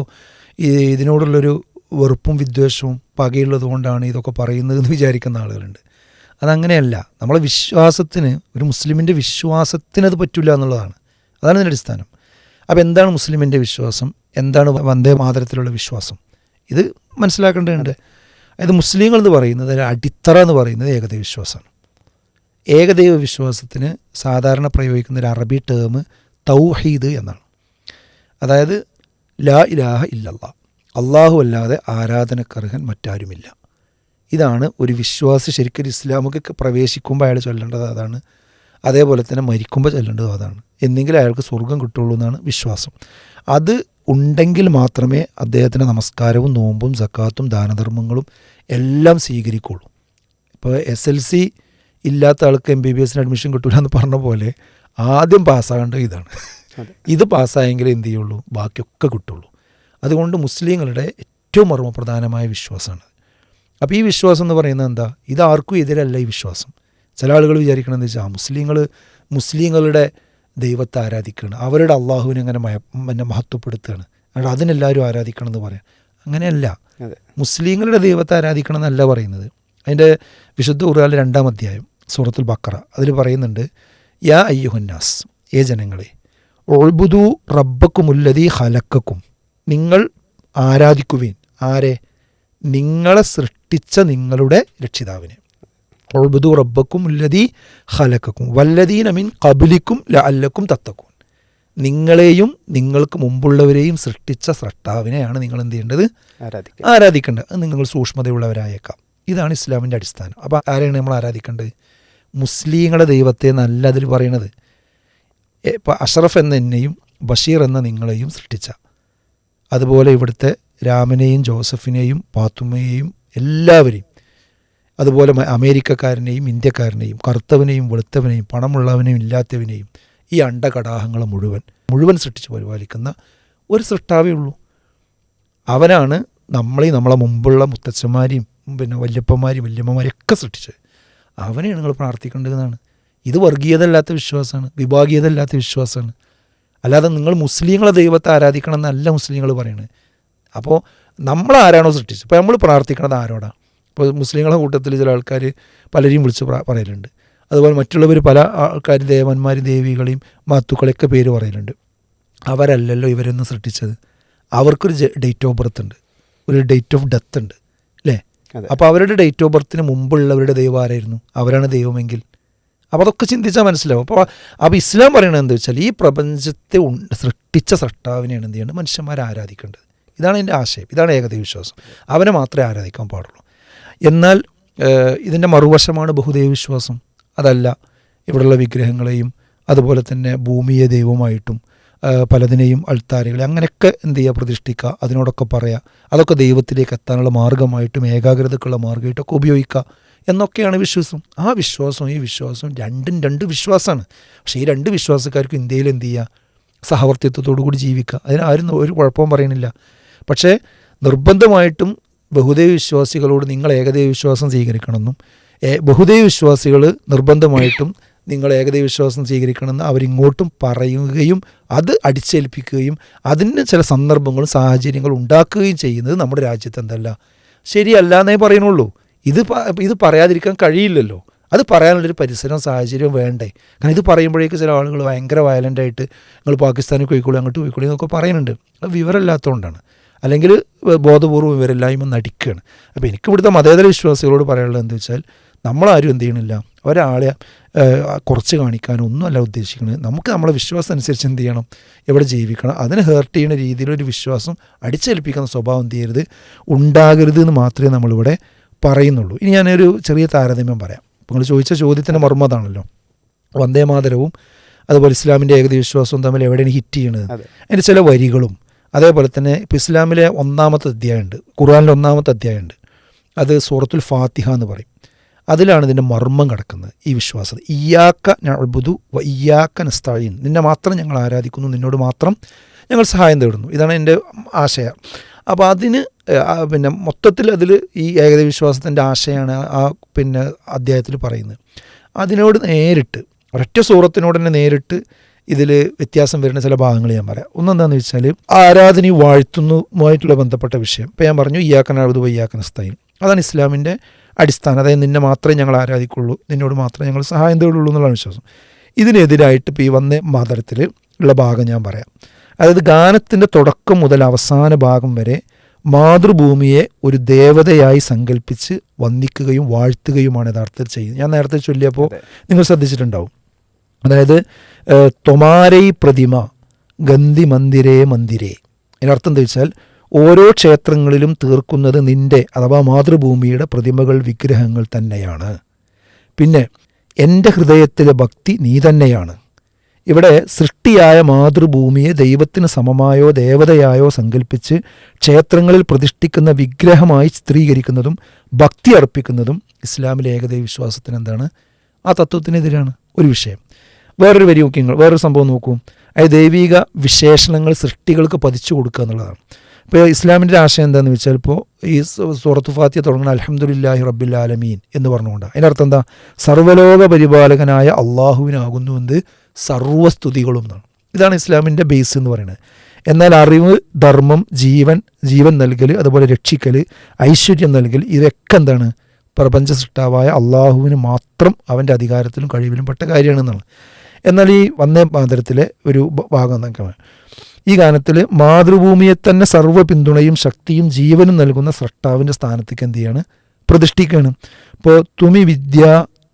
ഇതിനോടുള്ളൊരു വെറുപ്പും വിദ്വേഷവും പകയുള്ളത് കൊണ്ടാണ് ഇതൊക്കെ പറയുന്നതെന്ന് വിചാരിക്കുന്ന ആളുകളുണ്ട്. അതങ്ങനെയല്ല. നമ്മളെ വിശ്വാസത്തിന്, ഒരു മുസ്ലിമിൻ്റെ വിശ്വാസത്തിന് അത് പറ്റില്ല എന്നുള്ളതാണ്. അതാണ് ഇതിൻ്റെ അടിസ്ഥാനം. അപ്പോൾ എന്താണ് മുസ്ലിമിൻ്റെ വിശ്വാസം, എന്താണ് വന്ദേ മാതരത്തിലുള്ള വിശ്വാസം, ഇത് മനസ്സിലാക്കേണ്ടതുണ്ട്. അതായത് മുസ്ലിങ്ങൾ എന്ന് പറയുന്നത്, അടിത്തറ എന്ന് പറയുന്നത് ഏകദൈവ വിശ്വാസമാണ്. ഏകദൈവ വിശ്വാസത്തിന് സാധാരണ പ്രയോഗിക്കുന്ന ഒരു അറബി ടേം തൗഹീദ് എന്നാണ്. അതായത് ലാ ഇലാഹ ഇല്ലല്ലാഹ്, അള്ളാഹു അല്ലാതെ ആരാധനക്കർഹൻ മറ്റാരുമില്ല. ഇതാണ് ഒരു വിശ്വാസി ശരിക്കും ഇസ്ലാമിലേക്ക് പ്രവേശിക്കുമ്പോൾ അയാൾ ചൊല്ലേണ്ടത് അതാണ്. അതേപോലെ തന്നെ മരിക്കുമ്പോൾ ചൊല്ലേണ്ടതും അതാണ്. എന്നെങ്കിലും അയാൾക്ക് സ്വർഗം കിട്ടുള്ളൂ എന്നാണ് വിശ്വാസം. അത് ഉണ്ടെങ്കിൽ മാത്രമേ അദ്ദേഹത്തിന് നമസ്കാരവും നോമ്പും സക്കാത്തും ദാനധർമ്മങ്ങളും എല്ലാം സ്വീകരിക്കുള്ളൂ. ഇപ്പോൾ SLC ഇല്ലാത്ത ആൾക്ക് MBBS അഡ്മിഷൻ കിട്ടില്ല എന്ന് പറഞ്ഞ പോലെ ആദ്യം പാസ്സാകേണ്ടത് ഇതാണ്. ഇത് പാസ്സായെങ്കിലേ എന്ത് ചെയ്യുള്ളൂ, ബാക്കിയൊക്കെ കിട്ടുള്ളൂ. അതുകൊണ്ട് മുസ്ലിങ്ങളുടെ ഏറ്റവും മർമ്മപ്രധാനമായ വിശ്വാസമാണ്. അപ്പോൾ ഈ വിശ്വാസം എന്ന് പറയുന്നത് എന്താ, ഇതാർക്കും എതിരല്ല ഈ വിശ്വാസം. ചില ആളുകൾ വിചാരിക്കണമെന്ന് വെച്ചാൽ മുസ്ലിങ്ങളുടെ ദൈവത്തെ ആരാധിക്കുകയാണ്, അവരുടെ അള്ളാഹുവിനെ അങ്ങനെ മഹത്വപ്പെടുത്തുകയാണ്, അതുകൊണ്ട് അതിനെല്ലാവരും ആരാധിക്കണം എന്ന് പറയാം. അങ്ങനെയല്ല. മുസ്ലിങ്ങളുടെ ദൈവത്തെ ആരാധിക്കണം എന്നല്ല പറയുന്നത്. അതിൻ്റെ വിശുദ്ധ ഖുർആനിലെ 2-ാം അധ്യായം സൂറത്തുൽ ബഖറ അതിൽ പറയുന്നുണ്ട്, യാ അയ്യുഹന്നാസ്, ഏ ജനങ്ങളെ, ഉഅ്ബുദൂ റബ്ബക്കുമുല്ലദീ ഖലഖക്കും, നിങ്ങൾ ആരാധിക്കുവിൻ. ആരെ? നിങ്ങളെ സൃഷ്ടിച്ച നിങ്ങളുടെ രക്ഷിതാവിനെ. ഉഅ്ബുദൂ റബ്ബക്കുമുല്ലദീ ഖലഖക്കും വല്ലദീന മിൻ ഖബ്ലിക്കും ലഅല്ലക്കും തത്തഖൂൻ, നിങ്ങളെയും നിങ്ങൾക്ക് മുമ്പുള്ളവരെയും സൃഷ്ടിച്ച സ്രഷ്ടാവിനെയാണ് നിങ്ങൾ എന്ത് ചെയ്യേണ്ടത്? ആരാധിക്കേണ്ടത്. അത് നിങ്ങൾ സൂക്ഷ്മതയുള്ളവരായേക്കാം. ഇതാണ് ഇസ്ലാമിൻ്റെ അടിസ്ഥാനം. അപ്പോൾ ആരെയാണ് നമ്മൾ ആരാധിക്കേണ്ടത്? മുസ്ലിങ്ങളുടെ ദൈവത്തെ നല്ല അതിൽ പറയണത്. ഇപ്പോൾ അഷ്റഫ് എന്ന എന്നെയും ബഷീർ എന്ന നിങ്ങളെയും സൃഷ്ടിച്ച, അതുപോലെ ഇവിടുത്തെ രാമനെയും ജോസഫിനെയും പാത്തുമ്മയെയും എല്ലാവരെയും, അതുപോലെ അമേരിക്കക്കാരനെയും ഇന്ത്യക്കാരനെയും കറുത്തവനെയും വെളുത്തവനെയും പണമുള്ളവനെയും ഇല്ലാത്തവനെയും ഈ അണ്ടകടാഹങ്ങളെ മുഴുവൻ സൃഷ്ടിച്ച് പരിപാലിക്കുന്ന ഒരു സൃഷ്ടാവേ ഉള്ളൂ. അവനാണ് നമ്മളെ മുമ്പുള്ള മുത്തച്ഛന്മാരെയും പിന്നെ വല്യപ്പന്മാരെയും വല്യമ്മമാരെയൊക്കെ സൃഷ്ടിച്ചത്. അവനെയാണ് നിങ്ങൾ പ്രാർത്ഥിക്കേണ്ടതെന്നാണ്. ഇത് വർഗീയതല്ലാത്ത വിശ്വാസമാണ്, വിഭാഗീയതല്ലാത്ത വിശ്വാസമാണ്. അല്ലാതെ നിങ്ങൾ മുസ്ലിങ്ങളെ ദൈവത്തെ ആരാധിക്കണം എന്നല്ല മുസ്ലിങ്ങൾ പറയുന്നത്. അപ്പോൾ നമ്മളാരാണോ സൃഷ്ടിച്ചത്, ഇപ്പോൾ നമ്മൾ പ്രാർത്ഥിക്കണത് ആരോടാണ്? ഇപ്പോൾ മുസ്ലിങ്ങളുടെ കൂട്ടത്തിൽ ചില ആൾക്കാർ പലരെയും വിളിച്ച് പറയലുണ്ട്. അതുപോലെ മറ്റുള്ളവർ പല ആൾക്കാർ ദേവന്മാരും ദേവികളെയും മാത്തുക്കളെയൊക്കെ പേര് പറയലുണ്ട്. അവരല്ലല്ലോ ഇവരൊന്നും സൃഷ്ടിച്ചത്. അവർക്കൊരു ഡേറ്റ് ഓഫ് ബർത്ത് ഉണ്ട്, ഒരു ഡേറ്റ് ഓഫ് ഡെത്ത് ഉണ്ട്, അല്ലേ? അപ്പോൾ അവരുടെ ഡേറ്റ് ഓഫ് ബർത്തിന് മുമ്പുള്ളവരുടെ ദൈവം ആരായിരുന്നു? അവരാണ് ദൈവമെങ്കിൽ അപ്പോൾ അതൊക്കെ ചിന്തിച്ചാൽ മനസ്സിലാവും. അപ്പോൾ ഇസ്ലാം പറയണത് എന്താ വെച്ചാൽ ഈ പ്രപഞ്ചത്തെ സൃഷ്ടിച്ച സൃഷ്ടാവിനെയാണ് എന്ത് ചെയ്യേണ്ടത്? മനുഷ്യന്മാരെ ആരാധിക്കേണ്ടത്. ഇതാണ് എൻ്റെ ആശയം. ഇതാണ് ഏകദൈവ വിശ്വാസം. അവനെ മാത്രമേ ആരാധിക്കാൻ പാടുള്ളൂ. എന്നാൽ ഇതിൻ്റെ മറുവശമാണ് ബഹുദൈവ വിശ്വാസം. അതല്ല, ഇവിടെയുള്ള വിഗ്രഹങ്ങളെയും അതുപോലെ തന്നെ ഭൂമിയെ ദൈവമായിട്ടും പലതിനെയും അൾത്താരകളെ അങ്ങനെയൊക്കെ എന്ത് ചെയ്യുക, പ്രതിഷ്ഠിക്കുക, അതിനോടൊക്കെ പറയുക, അതൊക്കെ ദൈവത്തിലേക്ക് എത്താനുള്ള മാർഗ്ഗമായിട്ടും ഏകാഗ്രതക്കുള്ള മാർഗ്ഗമായിട്ടൊക്കെ ഉപയോഗിക്കുക. എന്നൊക്കെയാണ് വിശ്വാസം. ആ വിശ്വാസവും ഈ വിശ്വാസവും രണ്ട് വിശ്വാസമാണ്. പക്ഷേ ഈ രണ്ട് വിശ്വാസക്കാർക്കും ഇന്ത്യയിൽ എന്ത് ചെയ്യുക, സഹവർത്തിത്വത്തോടു കൂടി ജീവിക്കുക, അതിനാരും ഒരു കുഴപ്പവും പറയണില്ല. പക്ഷേ നിർബന്ധമായിട്ടും ബഹുദൈവ വിശ്വാസികളോട് നിങ്ങൾ ഏകദൈവ വിശ്വാസം സ്വീകരിക്കണമെന്നും ബഹുദൈവ വിശ്വാസികൾ നിർബന്ധമായിട്ടും നിങ്ങൾ ഏകദൈവ വിശ്വാസം സ്വീകരിക്കണമെന്ന് അവരിങ്ങോട്ടും പറയുകയും അത് അടിച്ചേൽപ്പിക്കുകയും അതിന് ചില സന്ദർഭങ്ങളും സാഹചര്യങ്ങളും ഉണ്ടാക്കുകയും ചെയ്യുന്നത് നമ്മുടെ രാജ്യത്ത് എന്തല്ല, ശരിയല്ല എന്നേ പറയുന്നുള്ളൂ. ഇത് പറയാതിരിക്കാൻ കഴിയില്ലല്ലോ. അത് പറയാനുള്ളൊരു പരിസരം സാഹചര്യം വേണ്ടേ? കാരണം ഇത് പറയുമ്പോഴേക്ക് ചില ആളുകൾ ഭയങ്കര വയലൻ്റായിട്ട് നിങ്ങൾ പാകിസ്ഥാനിൽ പോയിക്കോളൂ, അങ്ങോട്ട് പോയിക്കോളൂ എന്നൊക്കെ പറയുന്നുണ്ട്. അത് വിവരമില്ലാത്തതുകൊണ്ടാണ്, അല്ലെങ്കിൽ ബോധപൂർവ്വം വിവരമില്ലായ്മ നടിക്കുകയാണ്. അപ്പോൾ എനിക്ക് ഇവിടുത്തെ മതേതര വിശ്വാസികളോട് പറയാനുള്ളത് എന്താ വെച്ചാൽ, നമ്മളാരും എന്ത് ചെയ്യണില്ല, ഒരാളെ കുറച്ച് കാണിക്കാനൊന്നുമല്ല ഉദ്ദേശിക്കുന്നത്. നമുക്ക് നമ്മളെ വിശ്വാസം അനുസരിച്ച് എന്ത് ചെയ്യണം, എവിടെ ജീവിക്കണം, അതിനെ ഹേർട്ട് ചെയ്യുന്ന രീതിയിലൊരു വിശ്വാസം അടിച്ചേൽപ്പിക്കുന്ന സ്വഭാവം എന്ത് ചെയ്യരുത്, ഉണ്ടാകരുത് എന്ന് മാത്രമേ നമ്മളിവിടെ പറയുന്നുള്ളൂ. ഇനി ഞാനൊരു ചെറിയ താരതമ്യം പറയാം. നിങ്ങൾ ചോദിച്ച ചോദ്യത്തിൻ്റെ മർമ്മതാണല്ലോ, വന്ദേമാതരവും അതുപോലെ ഇസ്ലാമിൻ്റെ ഏകദൈവ വിശ്വാസവും തമ്മിൽ എവിടെയാണ് ഹിറ്റ് ചെയ്യണത്, അതിൻ്റെ ചില വരികളും അതേപോലെ തന്നെ ഇപ്പോൾ ഇസ്ലാമിലെ 1-ാമത്തെ അധ്യായമുണ്ട്, ഖുർആനിലെ 1-ാമത്തെ അധ്യായമുണ്ട്, അത് സൂറത്തുൽ ഫാത്തിഹ എന്ന് പറയും. അതിലാണ് ഇതിൻ്റെ മർമ്മം കിടക്കുന്നത്, ഈ വിശ്വാസം. ഇയ്യാക്ക നഅ്ബുദു വ ഇയ്യാക്ക നസ്തഈൻ, നിന്നെ മാത്രം ഞങ്ങൾ ആരാധിക്കുന്നു, നിന്നോട് മാത്രം ഞങ്ങൾ സഹായം തേടുന്നു. ഇതാണ് എൻ്റെ ആശയം. അപ്പോൾ അതിന് പിന്നെ മൊത്തത്തിൽ അതിൽ ഈ ഏകദൈവ വിശ്വാസത്തിൻ്റെ ആശയമാണ് ആ പിന്നെ അധ്യായത്തിൽ പറയുന്നത്. അതിനോട് നേരിട്ട് ഒരൊറ്റ സൂറത്തിനോട് തന്നെ നേരിട്ട് ഇതിൽ വ്യത്യാസം വരുന്ന ചില ഭാഗങ്ങൾ ഞാൻ പറയാം. ഒന്നെന്താണെന്ന് വെച്ചാൽ ആരാധനയും വാഴ്ത്തുന്നതുമായിട്ടുള്ള ബന്ധപ്പെട്ട വിഷയം. ഇപ്പോൾ ഞാൻ പറഞ്ഞു ഇയ്യാക്ക നഅ്ബുദു വ ഇയ്യാക്ക നസ്തഈൻ, അതാണ് ഇസ്ലാമിൻ്റെ അടിസ്ഥാനം. അതായത് നിന്നെ മാത്രമേ ഞങ്ങൾ ആരാധിക്കുള്ളൂ, നിന്നോട് മാത്രമേ ഞങ്ങൾ സഹായം തേടുള്ളൂ എന്നുള്ള വിശ്വാസം. ഇതിനെതിരായിട്ട് ഇപ്പോൾ ഈ വന്ദേ മാതരത്തിൽ ഉള്ള ഭാഗം ഞാൻ പറയാം. അതായത് ഗാനത്തിൻ്റെ തുടക്കം മുതൽ അവസാന ഭാഗം വരെ മാതൃഭൂമിയെ ഒരു ദേവതയായി സങ്കല്പിച്ച് വന്ദിക്കുകയും വാഴ്ത്തുകയുമാണ് യഥാർത്ഥത്തിൽ ചെയ്യുന്നത്. ഞാൻ നേരത്തെ ചൊല്ലിയപ്പോൾ നിങ്ങൾ ശ്രദ്ധിച്ചിട്ടുണ്ടാവും. അതായത് തൊമാരൈ പ്രതിമ ഗന്ധി മന്ദിരേ മന്ദിരേ, അതിനർത്ഥം എന്താ വെച്ചാൽ ഓരോ ക്ഷേത്രങ്ങളിലും തീർക്കുന്നത് നിൻ്റെ അഥവാ മാതൃഭൂമിയുടെ പ്രതിമകൾ, വിഗ്രഹങ്ങൾ തന്നെയാണ്. പിന്നെ എൻ്റെ ഹൃദയത്തിലെ ഭക്തി നീ തന്നെയാണ്. ഇവിടെ സൃഷ്ടിയായ മാതൃഭൂമിയെ ദൈവത്തിന് സമമായോ ദേവതയായോ സങ്കല്പിച്ച് ക്ഷേത്രങ്ങളിൽ പ്രതിഷ്ഠിക്കുന്ന വിഗ്രഹമായി ചിത്രീകരിക്കുന്നതും ഭക്തി അർപ്പിക്കുന്നതും ഇസ്ലാമിലെ ഏകദൈവ വിശ്വാസത്തിന് എന്താണ്, ആ തത്വത്തിനെതിരാണ്. ഒരു വിഷയം. വേറൊരു വരി നോക്കി, വേറൊരു സംഭവം നോക്കൂ. അതായത് ദൈവിക വിശേഷണങ്ങൾ സൃഷ്ടികൾക്ക് പതിച്ചു കൊടുക്കുക എന്നുള്ളതാണ്. ഇപ്പോൾ ഇസ്ലാമിൻ്റെ ആശയം എന്താണെന്ന് വെച്ചാൽ, ഇപ്പോൾ ഈ സൂറത്തു ഫാത്തിഹ തുടങ്ങുന്ന അൽഹംദുലില്ലാഹി റബ്ബിൽ ആലമീൻ എന്ന് പറഞ്ഞുകൊണ്ടാണ്. അതിൻ്റെ അർത്ഥം എന്താ, സർവ്വലോക പരിപാലകനായ അള്ളാഹുവിനാകുന്നു എന്ത്, സർവ്വസ്തുതികളും എന്നാണ്. ഇതാണ് ഇസ്ലാമിൻ്റെ ബേസ് എന്ന് പറയുന്നത്. എന്നാൽ അറിവ്, ധർമ്മം, ജീവൻ നൽകൽ, അതുപോലെ രക്ഷിക്കൽ, ഐശ്വര്യം നൽകൽ, ഇതൊക്കെ എന്താണ്, പ്രപഞ്ച സൃഷ്ടാവായ അള്ളാഹുവിന് മാത്രം അവൻ്റെ അധികാരത്തിലും കഴിവിലും പെട്ട കാര്യമാണെന്നാണ്. എന്നാൽ ഈ വന്ദേ മാതരത്തിലെ ഒരു ഭാഗം നോക്കാം. ഈ ഗാനത്തിൽ മാതൃഭൂമിയെ തന്നെ സർവ്വ പിന്തുണയും ശക്തിയും ജീവനും നൽകുന്ന സൃഷ്ടാവിൻ്റെ സ്ഥാനത്തേക്ക് എന്ത് ചെയ്യാണ്, പ്രതിഷ്ഠിക്കുകയാണ്. ഇപ്പോൾ തുമി വിദ്യ,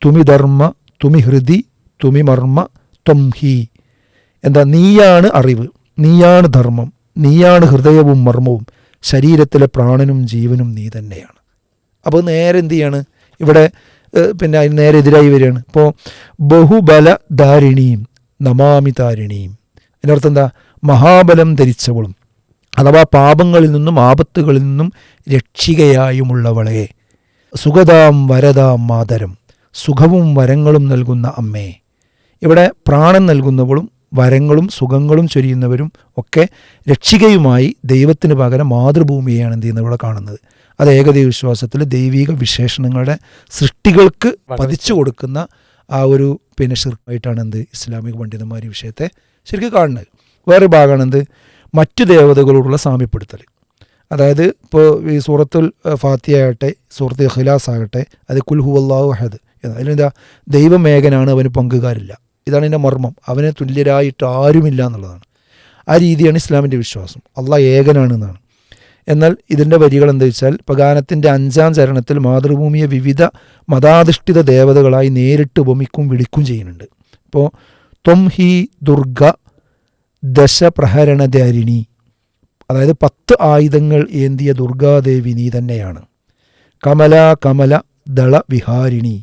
തുമി ധർമ്മ, തുമി ഹൃദി, തുമി മർമ്മ, ത്വം ഹി. എന്താ, നീയാണ് അറിവ്, നീയാണ് ധർമ്മം, നീയാണ് ഹൃദയവും മർമ്മവും, ശരീരത്തിലെ പ്രാണനും ജീവനും നീ തന്നെയാണ്. അപ്പോൾ നേരെ എന്ത് ചെയ്യാണ് ഇവിടെ, പിന്നെ അതിന് നേരെ എതിരായി വരികയാണ്. ഇപ്പോൾ ബഹുബല ധാരിണിയും നമാമി താരിണിയും, അതിൻ്റെ അർത്ഥം എന്താ, മഹാബലം ധരിച്ചവളും അഥവാ പാപങ്ങളിൽ നിന്നും ആപത്തുകളിൽ നിന്നും രക്ഷികയായുമുള്ളവളെ, സുഖതാം വരതാം മാതരം, സുഖവും വരങ്ങളും നൽകുന്ന അമ്മേ. ഇവിടെ പ്രാണൻ നൽകുന്നവളും വരങ്ങളും സുഖങ്ങളും ചൊരിയുന്നവരും ഒക്കെ രക്ഷികയുമായി ദൈവത്തിന് പകരം മാതൃഭൂമിയെയാണ് എന്ത് ചെയ്യുന്നത് ഇവിടെ കാണുന്നത്. അത് ഏകദൈവ വിശ്വാസത്തിൽ ദൈവിക വിശേഷണങ്ങളുടെ സൃഷ്ടികൾക്ക് പതിച്ചു കൊടുക്കുന്ന ആ ഒരു പിന്നെ ഷിർക്കായിട്ടാണ് എന്ത് ഇസ്ലാമിക പണ്ഡിതന്മാർ ഈ വിഷയത്തെ ശരിക്കും കാണുന്നത്. വേറെ ഭാഗമാണ് എന്ത്, മറ്റു ദേവതകളോടുള്ള സാമ്യപ്പെടുത്തൽ. അതായത് ഇപ്പോൾ ഈ സൂറത്തുൽ ഫാത്തിഹ ആകട്ടെ, സൂറത്തുൽ ഇഖ്ലാസ് ആകട്ടെ, അത് കുൽ ഹുവല്ലാഹു അഹദ്, അതിലെന്താ, ദൈവം ഏകനാണ്, അവന് പങ്കുകാരില്ല. ഇതാണ് ഇതിൻ്റെ മർമ്മം. അവനെ തുല്യരായിട്ട് ആരുമില്ല എന്നുള്ളതാണ്. ആ രീതിയാണ് ഇസ്ലാമിൻ്റെ വിശ്വാസം, അള്ളാഹ് ഏകനാണെന്നാണ്. എന്നാൽ ഇതിൻ്റെ വരികൾ എന്താ വെച്ചാൽ, ഇപ്പോൾ ഗാനത്തിൻ്റെ 5-ാം ചരണത്തിൽ മാതൃഭൂമിയെ വിവിധ മതാധിഷ്ഠിത ദേവതകളായി നേരിട്ട് ഉപമിക്കും വിളിക്കും ചെയ്യുന്നുണ്ട്. ഇപ്പോൾ ത്വം ഹി ദുർഗ ദശപ്രഹരണധാരിണി, അതായത് 10 ആയുധങ്ങൾ ഏന്തിയ ദുർഗാദേവി നീ തന്നെയാണ്. കമല ദള വിഹാരിണി,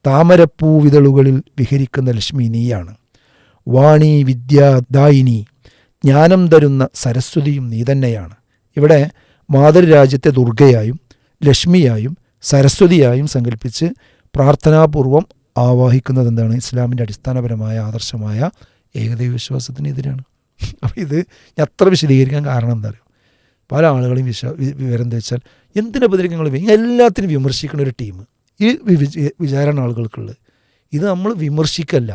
താമരപ്പൂവിതളുകളിൽ വിഹരിക്കുന്ന ലക്ഷ്മി നീയാണ്. വാണി വിദ്യാദായിനി, ജ്ഞാനം തരുന്ന സരസ്വതിയും നീ തന്നെയാണ്. ഇവിടെ മാതൃരാജ്യത്തെ ദുർഗയായും ലക്ഷ്മിയായും സരസ്വതിയായും സങ്കല്പിച്ച് പ്രാർത്ഥനാപൂർവം ആവാഹിക്കുന്നത് എന്താണ്? ഇസ്ലാമിൻ്റെ അടിസ്ഥാനപരമായ ആദർശമായ ഏകദൈവ വിശ്വാസത്തിനെതിരാണ്. അപ്പോൾ ഇത് ഞാൻ അത്ര വിശദീകരിക്കാൻ കാരണം എന്താ പറയുക, പല ആളുകളും വിവരം എന്താ വെച്ചാൽ എന്തിനെ ബദലിക്ക് നിങ്ങൾ എല്ലാത്തിനും വിമർശിക്കുന്ന ഒരു ടീം ഈ വിചാരണ ആളുകൾക്കുള്ളത്. ഇത് നമ്മൾ വിമർശിക്കല്ല.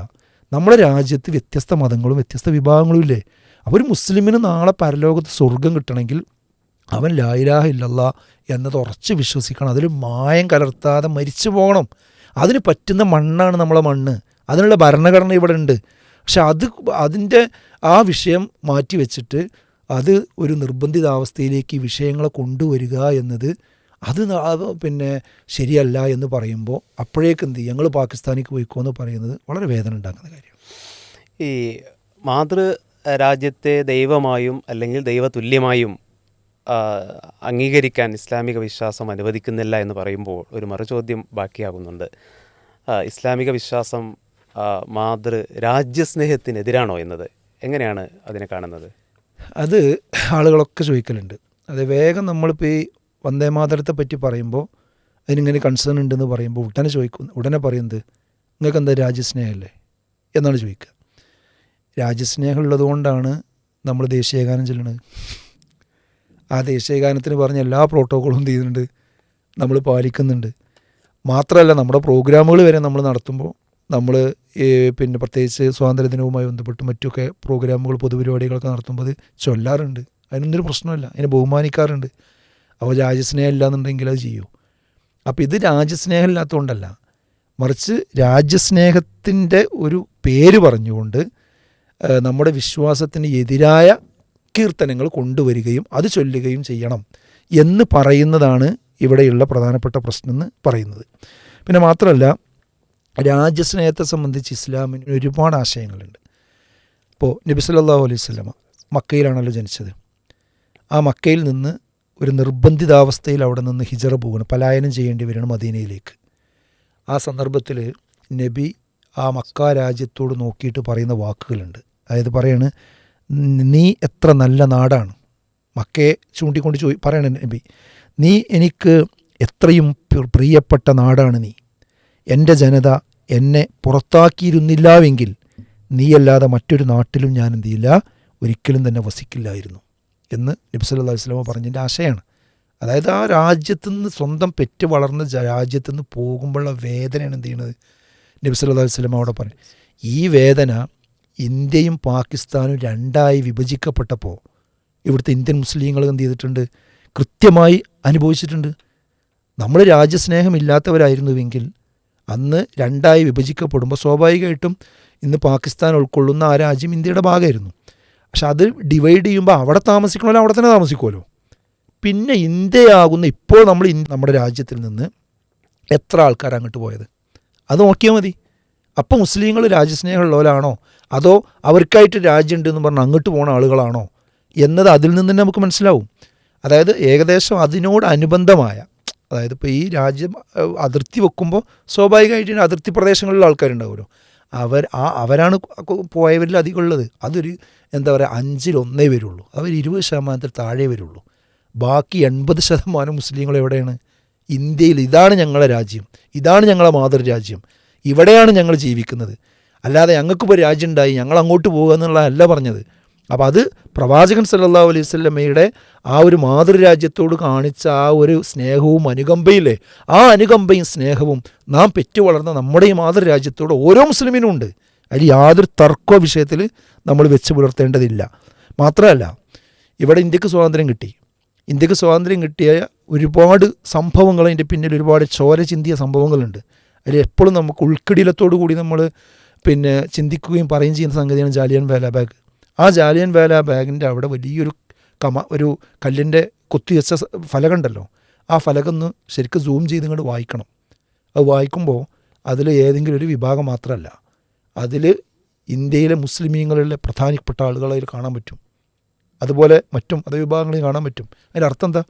നമ്മുടെ രാജ്യത്ത് വ്യത്യസ്ത മതങ്ങളും വ്യത്യസ്ത വിഭാഗങ്ങളും ഇല്ലേ? അപ്പോൾ ഒരു മുസ്ലിമിന് നാളെ പരലോകത്ത് സ്വർഗം കിട്ടണമെങ്കിൽ അവൻ ലാ ഇലാഹ ഇല്ലല്ലാഹ് എന്നത് ഉറച്ച് വിശ്വസിക്കണം. അതിൽ മായം കലർത്താതെ മരിച്ചു പോകണം. അതിന് പറ്റുന്ന മണ്ണാണ് നമ്മളെ മണ്ണ്. അതിനുള്ള ഭരണഘടന ഇവിടെ ഉണ്ട്. പക്ഷെ അതിൻ്റെ ആ വിഷയം മാറ്റി വെച്ചിട്ട് അത് ഒരു നിർബന്ധിതാവസ്ഥയിലേക്ക് ഈ വിഷയങ്ങളെ കൊണ്ടുവരിക എന്നത് അത് പിന്നെ ശരിയല്ല എന്ന് പറയുമ്പോൾ അപ്പോഴേക്ക് എന്ത് ചെയ്യും, ഞങ്ങൾ പാകിസ്ഥാനിലേക്ക് പോയിക്കോ എന്ന് പറയുന്നത് വളരെ വേദന ഉണ്ടാക്കുന്ന കാര്യം. ഈ മാതൃ രാജ്യത്തെ ദൈവമായും അല്ലെങ്കിൽ ദൈവതുല്യമായും അംഗീകരിക്കാൻ ഇസ്ലാമിക വിശ്വാസം അനുവദിക്കുന്നില്ല എന്ന് പറയുമ്പോൾ ഒരു മറുചോദ്യം ബാക്കിയാകുന്നുണ്ട്. ഇസ്ലാമിക വിശ്വാസം മാതൃ രാജ്യസ്നേഹത്തിനെതിരാണോ എന്നത് എങ്ങനെയാണ് അതിനെ കാണുന്നത്? അത് ആളുകളൊക്കെ ചോദിക്കലുണ്ട്. അത് വേഗം നമ്മളിപ്പോൾ ഈ വന്ദേമാതരത്തെ പറ്റി പറയുമ്പോൾ അതിനിങ്ങനെ കൺസേൺ ഉണ്ടെന്ന് പറയുമ്പോൾ ഉടനെ പറയുന്നത് നിങ്ങൾക്ക് എന്താ രാജ്യസ്നേഹമല്ലേ എന്നാണ് ചോദിക്കുക. രാജ്യസ്നേഹം ഉള്ളതുകൊണ്ടാണ് നമ്മൾ ദേശീയഗാനം ചൊല്ലുന്നത്. ആ ദേശീയഗാനത്തിന് പറഞ്ഞ എല്ലാ പ്രോട്ടോക്കോളും ചെയ്യുന്നുണ്ട്, നമ്മൾ പാലിക്കുന്നുണ്ട്. മാത്രമല്ല നമ്മുടെ പ്രോഗ്രാമുകൾ വരെ നമ്മൾ നടത്തുമ്പോൾ നമ്മൾ പിന്നെ പ്രത്യേകിച്ച് സ്വാതന്ത്ര്യദിനവുമായി ബന്ധപ്പെട്ട് മറ്റൊക്കെ പ്രോഗ്രാമുകൾ പൊതുപരിപാടികളൊക്കെ നടത്തുമ്പോൾ അത് ചൊല്ലാറുണ്ട്. അതിനൊന്നൊരു പ്രശ്നമില്ല, അതിനെ ബഹുമാനിക്കാറുണ്ട്. അപ്പോൾ രാജ്യസ്നേഹം ഇല്ലാന്നുണ്ടെങ്കിൽ അത് ചെയ്യൂ. അപ്പോൾ ഇത് രാജ്യസ്നേഹം ഇല്ലാത്തതുകൊണ്ടല്ല, മറിച്ച് രാജ്യസ്നേഹത്തിൻ്റെ ഒരു പേര് പറഞ്ഞുകൊണ്ട് നമ്മുടെ വിശ്വാസത്തിന് എതിരായ കീർത്തനങ്ങൾ കൊണ്ടുവരികയും അത് ചൊല്ലുകയും ചെയ്യണം എന്ന് പറയുന്നതാണ് ഇവിടെയുള്ള പ്രധാനപ്പെട്ട പ്രശ്നം എന്ന് പറയുന്നത്. പിന്നെ മാത്രമല്ല, രാജ്യസ്നേഹത്തെ സംബന്ധിച്ച് ഇസ്ലാമിന് ഒരുപാട് ആശയങ്ങളുണ്ട്. ഇപ്പോൾ നബി സല്ലല്ലാഹു അലൈഹി വസല്ലമ മക്കയിലാണല്ലോ ജനിച്ചത്. ആ മക്കയിൽ നിന്ന് ഒരു നിർബന്ധിതാവസ്ഥയിൽ അവിടെ നിന്ന് ഹിജറ പോവുകയാണ്, പലായനം ചെയ്യേണ്ടി വരികയാണ് മദീനയിലേക്ക്. ആ സന്ദർഭത്തിൽ നബി ആ മക്ക രാജ്യത്തോട് നോക്കിയിട്ട് പറയുന്ന വാക്കുകളുണ്ട്. അതായത് പറയാണ്, നീ എത്ര നല്ല നാടാണ്. മക്കയെ ചൂണ്ടിക്കൊണ്ട് പറയണ നബി, നീ എനിക്ക് എത്രയും പ്രിയപ്പെട്ട നാടാണ് നീ. എൻ്റെ ജനത എന്നെ പുറത്താക്കിയിരുന്നില്ലാവെങ്കിൽ നീയല്ലാതെ മറ്റൊരു നാട്ടിലും ഞാൻ എന്ത് ചെയ്യില്ല, ഒരിക്കലും തന്നെ വസിക്കില്ലായിരുന്നു എന്ന് നബി സല്ലല്ലാഹു അലൈഹി വസല്ലം പറഞ്ഞതിൻ്റെ ആശയമാണ്. അതായത് ആ രാജ്യത്തുനിന്ന് സ്വന്തം പെറ്റ് വളർന്ന രാജ്യത്തുനിന്ന് പോകുമ്പോഴുള്ള വേദനയാണ് എന്ത് ചെയ്യുന്നത്. നബി സല്ലല്ലാഹു അലൈഹി വസല്ലം അവിടെ പറയും, ഈ വേദന ഇന്ത്യയും പാകിസ്ഥാനും രണ്ടായി വിഭജിക്കപ്പെട്ടപ്പോൾ ഇവിടുത്തെ ഇന്ത്യൻ മുസ്ലിങ്ങൾ എന്ത് ചെയ്തിട്ടുണ്ട്, കൃത്യമായി അനുഭവിച്ചിട്ടുണ്ട്. നമ്മൾ രാജ്യസ്നേഹമില്ലാത്തവരായിരുന്നുവെങ്കിൽ അന്ന് രണ്ടായി വിഭജിക്കപ്പെടുമ്പോൾ സ്വാഭാവികമായിട്ടും ഇന്ന് പാകിസ്ഥാൻ ഉൾക്കൊള്ളുന്ന ആ രാജ്യം ഇന്ത്യയുടെ ഭാഗമായിരുന്നു. പക്ഷെ അത് ഡിവൈഡ് ചെയ്യുമ്പോൾ അവിടെ താമസിക്കണമല്ലോ, അവിടെ തന്നെ താമസിക്കുമല്ലോ. പിന്നെ ഇന്ത്യയാകുന്ന ഇപ്പോൾ നമ്മൾ നമ്മുടെ രാജ്യത്തിൽ നിന്ന് എത്ര ആൾക്കാർ അങ്ങോട്ട് പോയത് അത് നോക്കിയാൽ മതി. അപ്പോൾ മുസ്ലിങ്ങൾ രാജ്യസ്നേഹമുള്ളവരാണോ അതോ അവർക്കായിട്ട് രാജ്യമുണ്ടെന്ന് പറഞ്ഞ് അങ്ങോട്ട് പോകുന്ന ആളുകളാണോ എന്നത് അതിൽ നിന്ന് തന്നെ നമുക്ക് മനസ്സിലാവും. അതായത് ഏകദേശം അതിനോട് അനുബന്ധമായ, അതായത് ഇപ്പോൾ ഈ രാജ്യം അതിർത്തി വെക്കുമ്പോൾ സ്വാഭാവികമായിട്ട് അതിർത്തി പ്രദേശങ്ങളിലുള്ള ആൾക്കാരുണ്ടാവുമല്ലോ, അവരാണ് പോയവരിൽ അധികം ഉള്ളത്. അതൊരു എന്താ പറയുക 5-1 വരുള്ളൂ. അവർ 20% താഴെ വരുള്ളൂ. ബാക്കി 80% മുസ്ലിങ്ങൾ എവിടെയാണ്? ഇന്ത്യയിൽ. ഇതാണ് ഞങ്ങളുടെ രാജ്യം, ഇതാണ് ഞങ്ങളുടെ മാതൃരാജ്യം, ഇവിടെയാണ് ഞങ്ങൾ ജീവിക്കുന്നത്. അല്ലാതെ ഞങ്ങൾക്കിപ്പോൾ രാജ്യം ഉണ്ടായി ഞങ്ങൾ അങ്ങോട്ട് പോകുക എന്നുള്ളതല്ല പറഞ്ഞത്. അപ്പോൾ അത് പ്രവാചകൻ സല്ലല്ലാഹു അലൈഹി വസല്ലമയുടെ ആ ഒരു മാതൃരാജ്യത്തോട് കാണിച്ച ആ ഒരു സ്നേഹവും അനുകമ്പയില്ലേ, ആ അനുകമ്പയും സ്നേഹവും നാം പെറ്റു വളർന്ന നമ്മുടെ ഈ മാതൃരാജ്യത്തോട് ഓരോ മുസ്ലിമിനും ഉണ്ട്. അതിൽ യാതൊരു തർക്ക വിഷയത്തിൽ നമ്മൾ വെച്ച് പുലർത്തേണ്ടതില്ല. മാത്രമല്ല, ഇവിടെ ഇന്ത്യക്ക് സ്വാതന്ത്ര്യം കിട്ടി. ഇന്ത്യക്ക് സ്വാതന്ത്ര്യം കിട്ടിയ ഒരുപാട് സംഭവങ്ങൾ, അതിൻ്റെ പിന്നിൽ ഒരുപാട് ചോര ചിന്തിയ സംഭവങ്ങളുണ്ട്. അതിൽ എപ്പോഴും നമുക്ക് ഉൾക്കിടിലത്തോടു കൂടി നമ്മൾ ചിന്തിക്കുകയും പറയുകയും ചെയ്യുന്ന സംഗതിയാണ് ജാലിയൻ വാലാബാഗ്. ആ ജാലിയൻ വാലാബാഗിൻ്റെ അവിടെ വലിയൊരു ഒരു കല്ലിൻ്റെ കൊത്തിവെച്ച ഫലകമുണ്ടല്ലോ, ആ ഫലകം ഒന്ന് ശരിക്കും സൂം ചെയ്ത് ഇങ്ങോട്ട് വായിക്കണം. അത് വായിക്കുമ്പോൾ അതിൽ ഏതെങ്കിലും ഒരു വിഭാഗം മാത്രമല്ല, അതിൽ ഇന്ത്യയിലെ മുസ്ലിമീങ്ങളിലെ പ്രധാനപ്പെട്ട ആളുകളെ അതിൽ കാണാൻ പറ്റും. അതുപോലെ മറ്റും മതവിഭാഗങ്ങളിൽ കാണാൻ പറ്റും. അതിൻ്റെ അർത്ഥം എന്താ?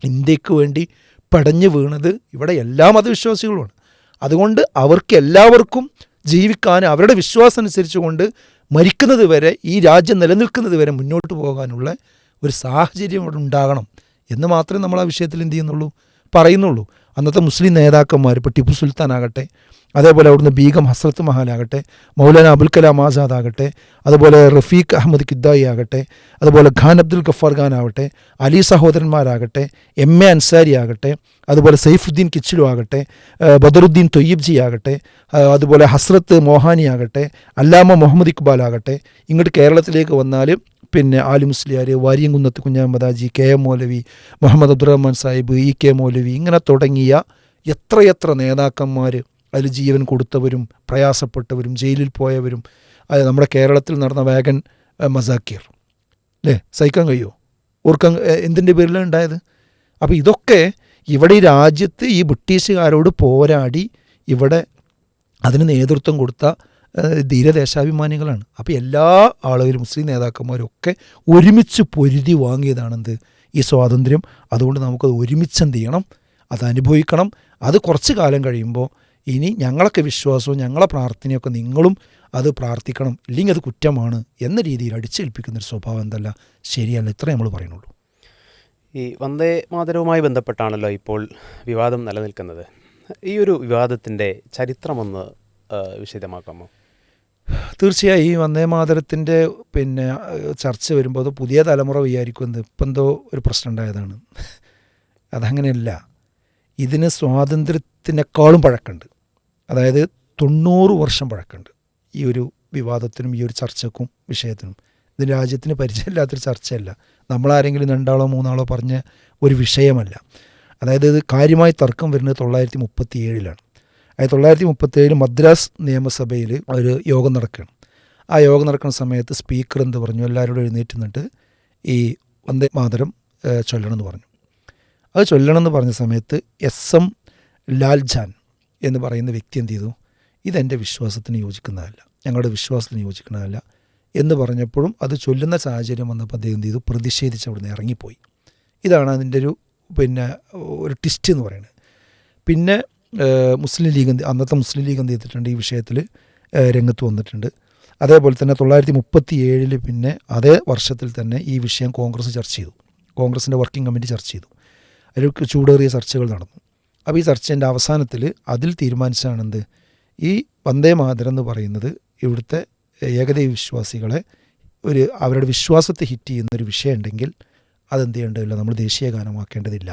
ഇന്ത്യക്ക് വേണ്ടി പടഞ്ഞു വീണത് ഇവിടെ എല്ലാ മതവിശ്വാസികളുമാണ്. അതുകൊണ്ട് അവർക്ക് എല്ലാവർക്കും ജീവിക്കാൻ അവരുടെ വിശ്വാസം അനുസരിച്ച് കൊണ്ട് മരിക്കുന്നത് വരെ, ഈ രാജ്യം നിലനിൽക്കുന്നത് വരെ മുന്നോട്ട് പോകാനുള്ള ഒരു സാഹചര്യം അവിടെ ഉണ്ടാകണം എന്ന് മാത്രമേ നമ്മൾ ആ വിഷയത്തിൽ എന്ത് ചെയ്യുന്നുള്ളൂ, പറയുന്നുള്ളൂ. അന്നത്തെ മുസ്ലിം നേതാക്കന്മാർ, ഇപ്പോൾ ടിപ്പു സുൽത്താൻ ആകട്ടെ, അതേപോലെ അവിടുന്ന് ബീഗം ഹസ്രത്ത് മഹാലാകട്ടെ, മൗലാന അബുൽ കലാം ആസാദ് ആകട്ടെ, അതുപോലെ റഫീഖ് അഹമ്മദ് കിദ്ദായി ആകട്ടെ, അതുപോലെ ഖാൻ അബ്ദുൽ ഗഫാർ ഖാൻ ആവട്ടെ, അലി സഹോദരന്മാരാകട്ടെ, എം.എ. അൻസാരി ആകട്ടെ, അതുപോലെ സൈഫുദ്ദീൻ കിച്ചിലു ആകട്ടെ, ബദറുദ്ദീൻ തൊയ്യബ്ജി ആകട്ടെ, അതുപോലെ ഹസ്രത്ത് മോഹാനി ആകട്ടെ, അല്ലാമ മുഹമ്മദ് ഇക്ബാൽ ആകട്ടെ, ഇങ്ങോട്ട് കേരളത്തിലേക്ക് വന്നാൽ പിന്നെ ആലി മുസ്ലിയാർ, വാര്യംകുന്നത്ത് കുഞ്ഞാമദാജി, കെ എം മൗലവി, മുഹമ്മദ് അബ്ദുറഹ്മാൻ സാഹിബ്, ഇ കെ മൗലവി, ഇങ്ങനെ തുടങ്ങിയ എത്രയെത്ര നേതാക്കന്മാർ, അതിൽ ജീവൻ കൊടുത്തവരും പ്രയാസപ്പെട്ടവരും ജയിലിൽ പോയവരും, അത് നമ്മുടെ കേരളത്തിൽ നടന്ന വാഗൻ മസാക്കിർ അല്ലേ, സഹിക്കാൻ കഴിയുമോ? ഓർക്കാൻ എന്തിൻ്റെ പേരിലാണ് ഉണ്ടായത്? അപ്പോൾ ഇതൊക്കെ ഇവിടെ ഈ രാജ്യത്ത് ഈ ബ്രിട്ടീഷുകാരോട് പോരാടി ഇവിടെ അതിന് നേതൃത്വം കൊടുത്ത ധീരദേശാഭിമാനികളാണ്. അപ്പോൾ എല്ലാ ആളുകളും മുസ്ലിം നേതാക്കന്മാരും ഒക്കെ ഒരുമിച്ച് പൊരുതി വാങ്ങിയതാണെന്ത് ഈ സ്വാതന്ത്ര്യം. അതുകൊണ്ട് നമുക്കത് ഒരുമിച്ച് എന്ത് ചെയ്യണം, അത് അനുഭവിക്കണം. അത് കുറച്ച് കാലം കഴിയുമ്പോൾ ഇനി ഞങ്ങളൊക്കെ വിശ്വാസവും ഞങ്ങളെ പ്രാർത്ഥനയൊക്കെ നിങ്ങളും അത് പ്രാർത്ഥിക്കണം, ഇല്ലെങ്കിൽ അത് കുറ്റമാണ് എന്ന രീതിയിൽ അടിച്ചേൽപ്പിക്കുന്നൊരു സ്വഭാവം എന്തല്ല, ശരിയല്ല. ഇത്രേ നമ്മൾ പറയുന്നുള്ളൂ. ഈ വന്ദേ മാതരവുമായി ബന്ധപ്പെട്ടാണല്ലോ ഇപ്പോൾ വിവാദം നിലനിൽക്കുന്നത്. ഈ ഒരു വിവാദത്തിൻ്റെ ചരിത്രമൊന്ന് വിശദമാക്കാമോ? തീർച്ചയായും ഈ വന്ദേ മാതരത്തിൻ്റെ പിന്നെ ചർച്ച വരുമ്പോൾ അത് പുതിയ തലമുറ വിചാരിക്കുന്നത് ഇപ്പം എന്തോ ഒരു പ്രശ്നം ഉണ്ടായതാണ്. അതങ്ങനെയല്ല. ഇതിന് സ്വാതന്ത്ര്യത്തിനേക്കാളും പഴക്കമുണ്ട്. അതായത് 90 വർഷം പഴക്കമുണ്ട് ഈ ഒരു വിവാദത്തിനും ഈ ഒരു ചർച്ചക്കും വിഷയത്തിനും. ഇത് രാജ്യത്തിന് പരിചയമില്ലാത്തൊരു ചർച്ചയല്ല, നമ്മളാരെങ്കിലും 2 ആളോ 3 ആളോ പറഞ്ഞ ഒരു വിഷയമല്ല. അതായത് ഇത് കാര്യമായി തർക്കം വരുന്നത് 1937 1937 മദ്രാസ് നിയമസഭയിൽ ഒരു യോഗം നടക്കുകയാണ്. ആ യോഗം നടക്കുന്ന സമയത്ത് സ്പീക്കർ എന്ത് പറഞ്ഞു, എല്ലാവരോടും എഴുന്നേറ്റ് നിന്നിട്ട് ഈ വന്ദേ മാതരം ചൊല്ലണമെന്ന് പറഞ്ഞു. അത് ചൊല്ലണമെന്ന് പറഞ്ഞ സമയത്ത് SM ലാൽജാൻ എന്ന് പറയുന്ന വ്യക്തി എന്ത് ചെയ്തു, ഇതെൻ്റെ വിശ്വാസത്തിന് യോജിക്കുന്നതല്ല, ഞങ്ങളുടെ വിശ്വാസത്തിന് യോജിക്കുന്നതല്ല എന്ന് പറഞ്ഞപ്പോഴും അത് ചൊല്ലുന്ന സാഹചര്യം വന്നപ്പോൾ അദ്ദേഹം എന്ത് ചെയ്തു, പ്രതിഷേധിച്ച് അവിടെ നിന്ന് ഇറങ്ങിപ്പോയി. ഇതാണ് അതിൻ്റെ ഒരു ട്വിസ്റ്റ് എന്ന് പറയുന്നത്. പിന്നെ മുസ്ലിം ലീഗ് അന്നത്തെ മുസ്ലിം ലീഗ് എന്ത് ചെയ്തിട്ടുണ്ട്, ഈ വിഷയത്തിൽ രംഗത്ത് വന്നിട്ടുണ്ട്. അതേപോലെ തന്നെ 1937 പിന്നെ അതേ വർഷത്തിൽ തന്നെ ഈ വിഷയം കോൺഗ്രസ് ചർച്ച ചെയ്തു. കോൺഗ്രസിൻ്റെ വർക്കിംഗ് കമ്മിറ്റി ചർച്ച ചെയ്തു. അതിൽ ചൂടേറിയ ചർച്ചകൾ നടന്നു. അപ്പോൾ ഈ ചർച്ചേൻ്റെ അവസാനത്തിൽ അതിൽ തീരുമാനിച്ചാണെന്ത്, ഈ വന്ദേ മാതരം എന്ന് പറയുന്നത് ഇവിടുത്തെ ഏകദൈവ വിശ്വാസികളെ അവരുടെ വിശ്വാസത്തെ ഹിറ്റ് ചെയ്യുന്നൊരു വിഷയം ഉണ്ടെങ്കിൽ അതെന്ത് ചെയ്യേണ്ടതില്ല, നമ്മൾ ദേശീയ ഗാനമാക്കേണ്ടതില്ല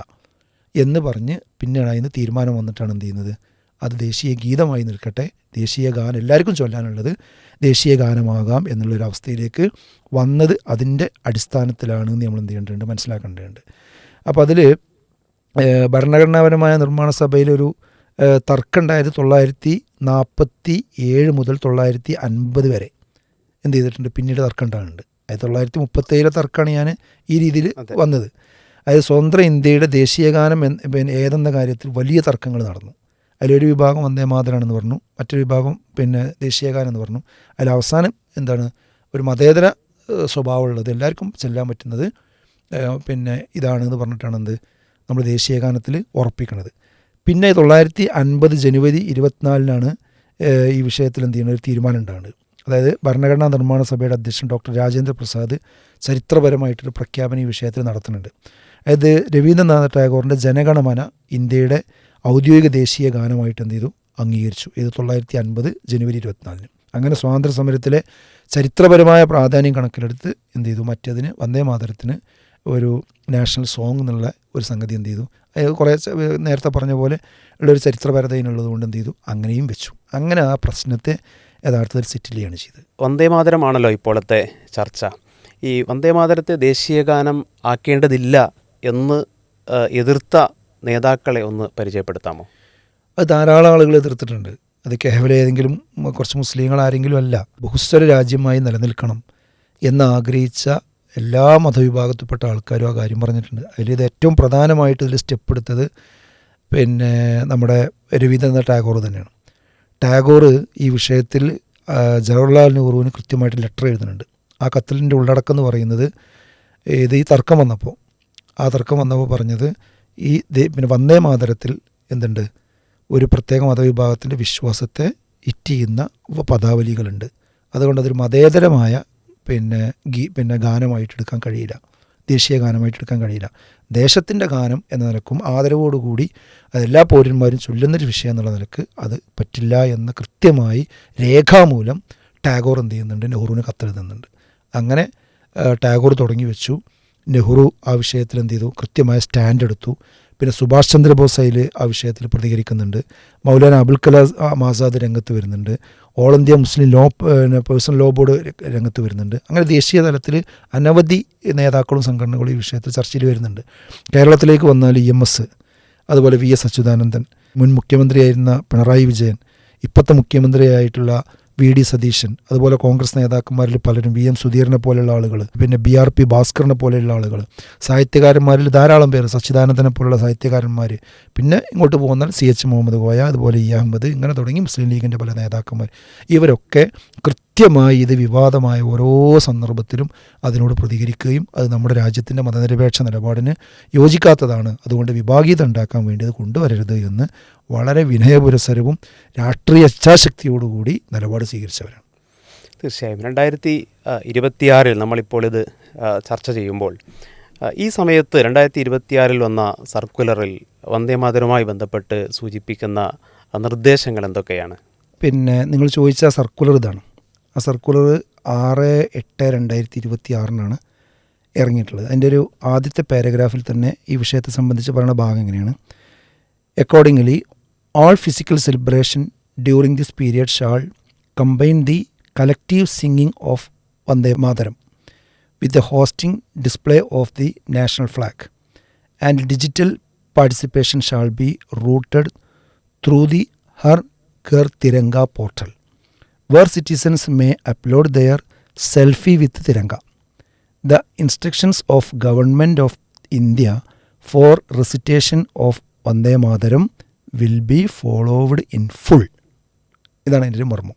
എന്ന് പറഞ്ഞ് പിന്നീട് അതിന് തീരുമാനം വന്നിട്ടാണ് എന്ത് ചെയ്യുന്നത്, അത് ദേശീയ ഗീതമായി നിൽക്കട്ടെ, ദേശീയ ഗാനം എല്ലാവർക്കും ചൊല്ലാനുള്ളത് ദേശീയ ഗാനമാകാം എന്നുള്ളൊരവസ്ഥയിലേക്ക് വന്നത് അതിൻ്റെ അടിസ്ഥാനത്തിലാണ് നമ്മൾ എന്ത് ചെയ്യേണ്ടതുണ്ട്, മനസ്സിലാക്കേണ്ടതുണ്ട്. അപ്പോൾ അതിൽ ഭരണഘടനാപരമായ നിർമ്മാണ സഭയിലൊരു തർക്കമുണ്ടായത് 1947 മുതൽ 1950 വരെ എന്ത് ചെയ്തിട്ടുണ്ട്, പിന്നീട് തർക്കം ഉണ്ടാകുന്നുണ്ട്. 1937 തർക്കമാണ് ഞാൻ ഈ രീതിയിൽ വന്നത്. അതായത് സ്വതന്ത്ര ഇന്ത്യയുടെ ദേശീയഗാനം ഏതെന്ന കാര്യത്തിൽ വലിയ തർക്കങ്ങൾ നടന്നു. അതിലൊരു വിഭാഗം വന്ദേ മാതരമാണെന്ന് പറഞ്ഞു, മറ്റൊരു വിഭാഗം ദേശീയഗാനം എന്ന് പറഞ്ഞു. അതിൽ അവസാനം എന്താണ്, ഒരു മതേതര സ്വഭാവമുള്ളത്, എല്ലാവർക്കും ചെല്ലാൻ പറ്റുന്നത് ഇതാണെന്ന് പറഞ്ഞിട്ടാണ് നമ്മൾ ദേശീയഗാനത്തിൽ ഉറപ്പിക്കുന്നത്. പിന്നെ 1950 ജനുവരി 24 ഈ വിഷയത്തിൽ എന്ത് ചെയ്യുന്ന ഒരു തീരുമാനം ഉണ്ടാകുന്നത്. അതായത് ഭരണഘടനാ നിർമ്മാണ സഭയുടെ അധ്യക്ഷൻ ഡോക്ടർ രാജേന്ദ്ര പ്രസാദ് ചരിത്രപരമായിട്ടൊരു പ്രഖ്യാപനം ഈ വിഷയത്തിൽ നടത്തുന്നുണ്ട്. അതായത് രവീന്ദ്രനാഥ ടാഗോറിൻ്റെ ജനഗണമന ഇന്ത്യയുടെ ഔദ്യോഗിക ദേശീയ ഗാനമായിട്ട് എന്ത് ചെയ്തു, അംഗീകരിച്ചു. ഇത് 1950 ജനുവരി 24. അങ്ങനെ സ്വാതന്ത്ര്യ സമരത്തിലെ ചരിത്രപരമായ പ്രാധാന്യം കണക്കിലെടുത്ത് എന്ത് ചെയ്തു, മറ്റേതിന് വന്ദേ മാതരത്തിന് ഒരു നാഷണൽ സോങ് എന്നുള്ള ഒരു സംഗതി എന്ത് ചെയ്തു, കുറേ നേരത്തെ പറഞ്ഞ പോലെ ഉള്ളൊരു ചരിത്രപരതയിനുള്ളത് കൊണ്ട് എന്ത് ചെയ്തു, അങ്ങനെയും വെച്ചു. അങ്ങനെ ആ പ്രശ്നത്തെ യഥാർത്ഥത്തിൽ സെറ്റിൽ ചെയ്യാണ് ചെയ്തത്. വന്ദേ മാതരമാണല്ലോ ഇപ്പോഴത്തെ ചർച്ച. ഈ വന്ദേ മാതരത്തെ ദേശീയ ഗാനം ആക്കേണ്ടതില്ല എന്ന് എതിർത്ത നേതാക്കളെ ഒന്ന് പരിചയപ്പെടുത്താമോ? അത് ധാരാളം ആളുകൾ എതിർത്തിട്ടുണ്ട്. അത് കേവലം ഏതെങ്കിലും കുറച്ച് മുസ്ലിങ്ങൾ ആരെങ്കിലും അല്ല, ബഹുസ്വര രാജ്യമായി നിലനിൽക്കണം എന്ന് ആഗ്രഹിച്ച എല്ലാ മതവിഭാഗത്തിൽപ്പെട്ട ആൾക്കാരും ആ കാര്യം പറഞ്ഞിട്ടുണ്ട്. അതിൽ ഏറ്റവും പ്രധാനമായിട്ട് ഇതിൽ സ്റ്റെപ്പ് എടുത്തത് നമ്മുടെ രവീന്ദ്രനാഥ ടാഗോർ തന്നെയാണ്. ടാഗോർ ഈ വിഷയത്തിൽ ജവഹർലാൽ നെഹ്റുവിന് കൃത്യമായിട്ട് ലെറ്റർ എഴുതുന്നുണ്ട്. ആ കത്തിലിൻ്റെ ഉള്ളടക്കം എന്ന് പറയുന്നത് ഈ തർക്കം വന്നപ്പോൾ പറഞ്ഞത് ഈ വന്ദേ മാതരത്തിൽ എന്തുണ്ട്, ഒരു പ്രത്യേക മതവിഭാഗത്തിൻ്റെ വിശ്വാസത്തെ ഹിറ്റ് ചെയ്യുന്ന പദാവലികളുണ്ട്. അതുകൊണ്ട് അതൊരു മതേതരമായ ഗാനമായിട്ട് എടുക്കാൻ കഴിയില്ല, ദേശീയ ഗാനമായിട്ട് എടുക്കാൻ കഴിയില്ല. ദേശത്തിൻ്റെ ഗാനം എന്ന നിലക്കും ആദരവോടുകൂടി അതെല്ലാ പൗരന്മാരും ചൊല്ലുന്നൊരു വിഷയം എന്നുള്ള നിലക്ക് അത് പറ്റില്ല എന്ന് കൃത്യമായി രേഖാമൂലം ടാഗോർ എന്ത് ചെയ്യുന്നുണ്ട്, നെഹ്റുവിന് കത്തെഴുതുന്നുണ്ട്. അങ്ങനെ ടാഗോർ തുടങ്ങി വെച്ചു. നെഹ്റു ആ വിഷയത്തിൽ എന്ത് ചെയ്തു, കൃത്യമായ സ്റ്റാൻഡ് എടുത്തു. പിന്നെ സുഭാഷ് ചന്ദ്രബോസ് അതിൽ ആ വിഷയത്തിൽ പ്രതികരിക്കുന്നുണ്ട്. മൗലാന അബുൽ കലാം ആസാദ് രംഗത്ത് വരുന്നുണ്ട്. All India Muslim law personal law board രംഗത്ത് വരുന്നുണ്ട്. അങ്ങനെ ദേശീയ തലത്തിൽ അനവധി നേതാക്കളും സംഘടനകളും ഈ വിഷയത്തിൽ ചർച്ചയിൽ വരുന്നുണ്ട്. കേരളത്തിലേക്ക് വന്നാൽ EMS, അതുപോലെ VS അച്യുതാനന്ദൻ, മുൻ മുഖ്യമന്ത്രിയായിരുന്ന പിണറായി വിജയൻ, ഇപ്പോഴത്തെ മുഖ്യമന്ത്രിയായിട്ടുള്ള VD സതീശൻ, അതുപോലെ കോൺഗ്രസ് നേതാക്കന്മാരിൽ പലരും VM സുധീറിനെ പോലെയുള്ള ആളുകൾ, പിന്നെ BRP ഭാസ്കറിനെ പോലെയുള്ള ആളുകൾ, സാഹിത്യകാരന്മാരിൽ ധാരാളം പേര്, സച്ചിദാനന്ദനെ പോലുള്ള സാഹിത്യകാരന്മാർ, പിന്നെ ഇങ്ങോട്ട് പോകുന്നാൽ CH മുഹമ്മദ് കോയ, അതുപോലെ അഹമ്മദ്, ഇങ്ങനെ തുടങ്ങി മുസ്ലിം ലീഗിൻ്റെ പല നേതാക്കന്മാർ, ഇവരൊക്കെ കൃത്യമായി ഇത് വിവാദമായ ഓരോ സന്ദർഭത്തിലും അതിനോട് പ്രതികരിക്കുകയും അത് നമ്മുടെ രാജ്യത്തിൻ്റെ മതനിരപേക്ഷ നിലപാടിന് യോജിക്കാത്തതാണ്, അതുകൊണ്ട് വിഭാഗീയത ഉണ്ടാക്കാൻ വേണ്ടി അത് കൊണ്ടുവരരുത് എന്ന് വളരെ വിനയപുരസരവും രാഷ്ട്രീയ ഇച്ഛാശക്തിയോടുകൂടി നിലപാട് സ്വീകരിച്ചവരാണ്. തീർച്ചയായും 2026 നമ്മളിപ്പോൾ ഇത് ചർച്ച ചെയ്യുമ്പോൾ ഈ സമയത്ത് 2026 വന്ന സർക്കുലറിൽ വന്ദേമാതരവുമായി ബന്ധപ്പെട്ട് സൂചിപ്പിക്കുന്ന നിർദ്ദേശങ്ങൾ എന്തൊക്കെയാണ്? പിന്നെ നിങ്ങൾ ചോദിച്ച സർക്കുലർ ഇതാണ്. ആ സർക്കുലർ 6/8/2026 ഇറങ്ങിയിട്ടുള്ളത്. അതിൻ്റെ ഒരു ആദ്യത്തെ പാരഗ്രാഫിൽ തന്നെ ഈ വിഷയത്തെ സംബന്ധിച്ച് പറയുന്ന ഭാഗം എങ്ങനെയാണ്: accordingly all physical celebration during this period shall combine the collective singing of Vande Mataram with the hosting display of the national flag, and digital participation shall be routed through the Har Ghar Tiranga portal, where citizens may upload their selfie with Tiranga. The instructions of Government of India for recitation of Vande Mataram will be followed in full. ഇതാണ് എൻ്റെ ഒരു മർമ്മം.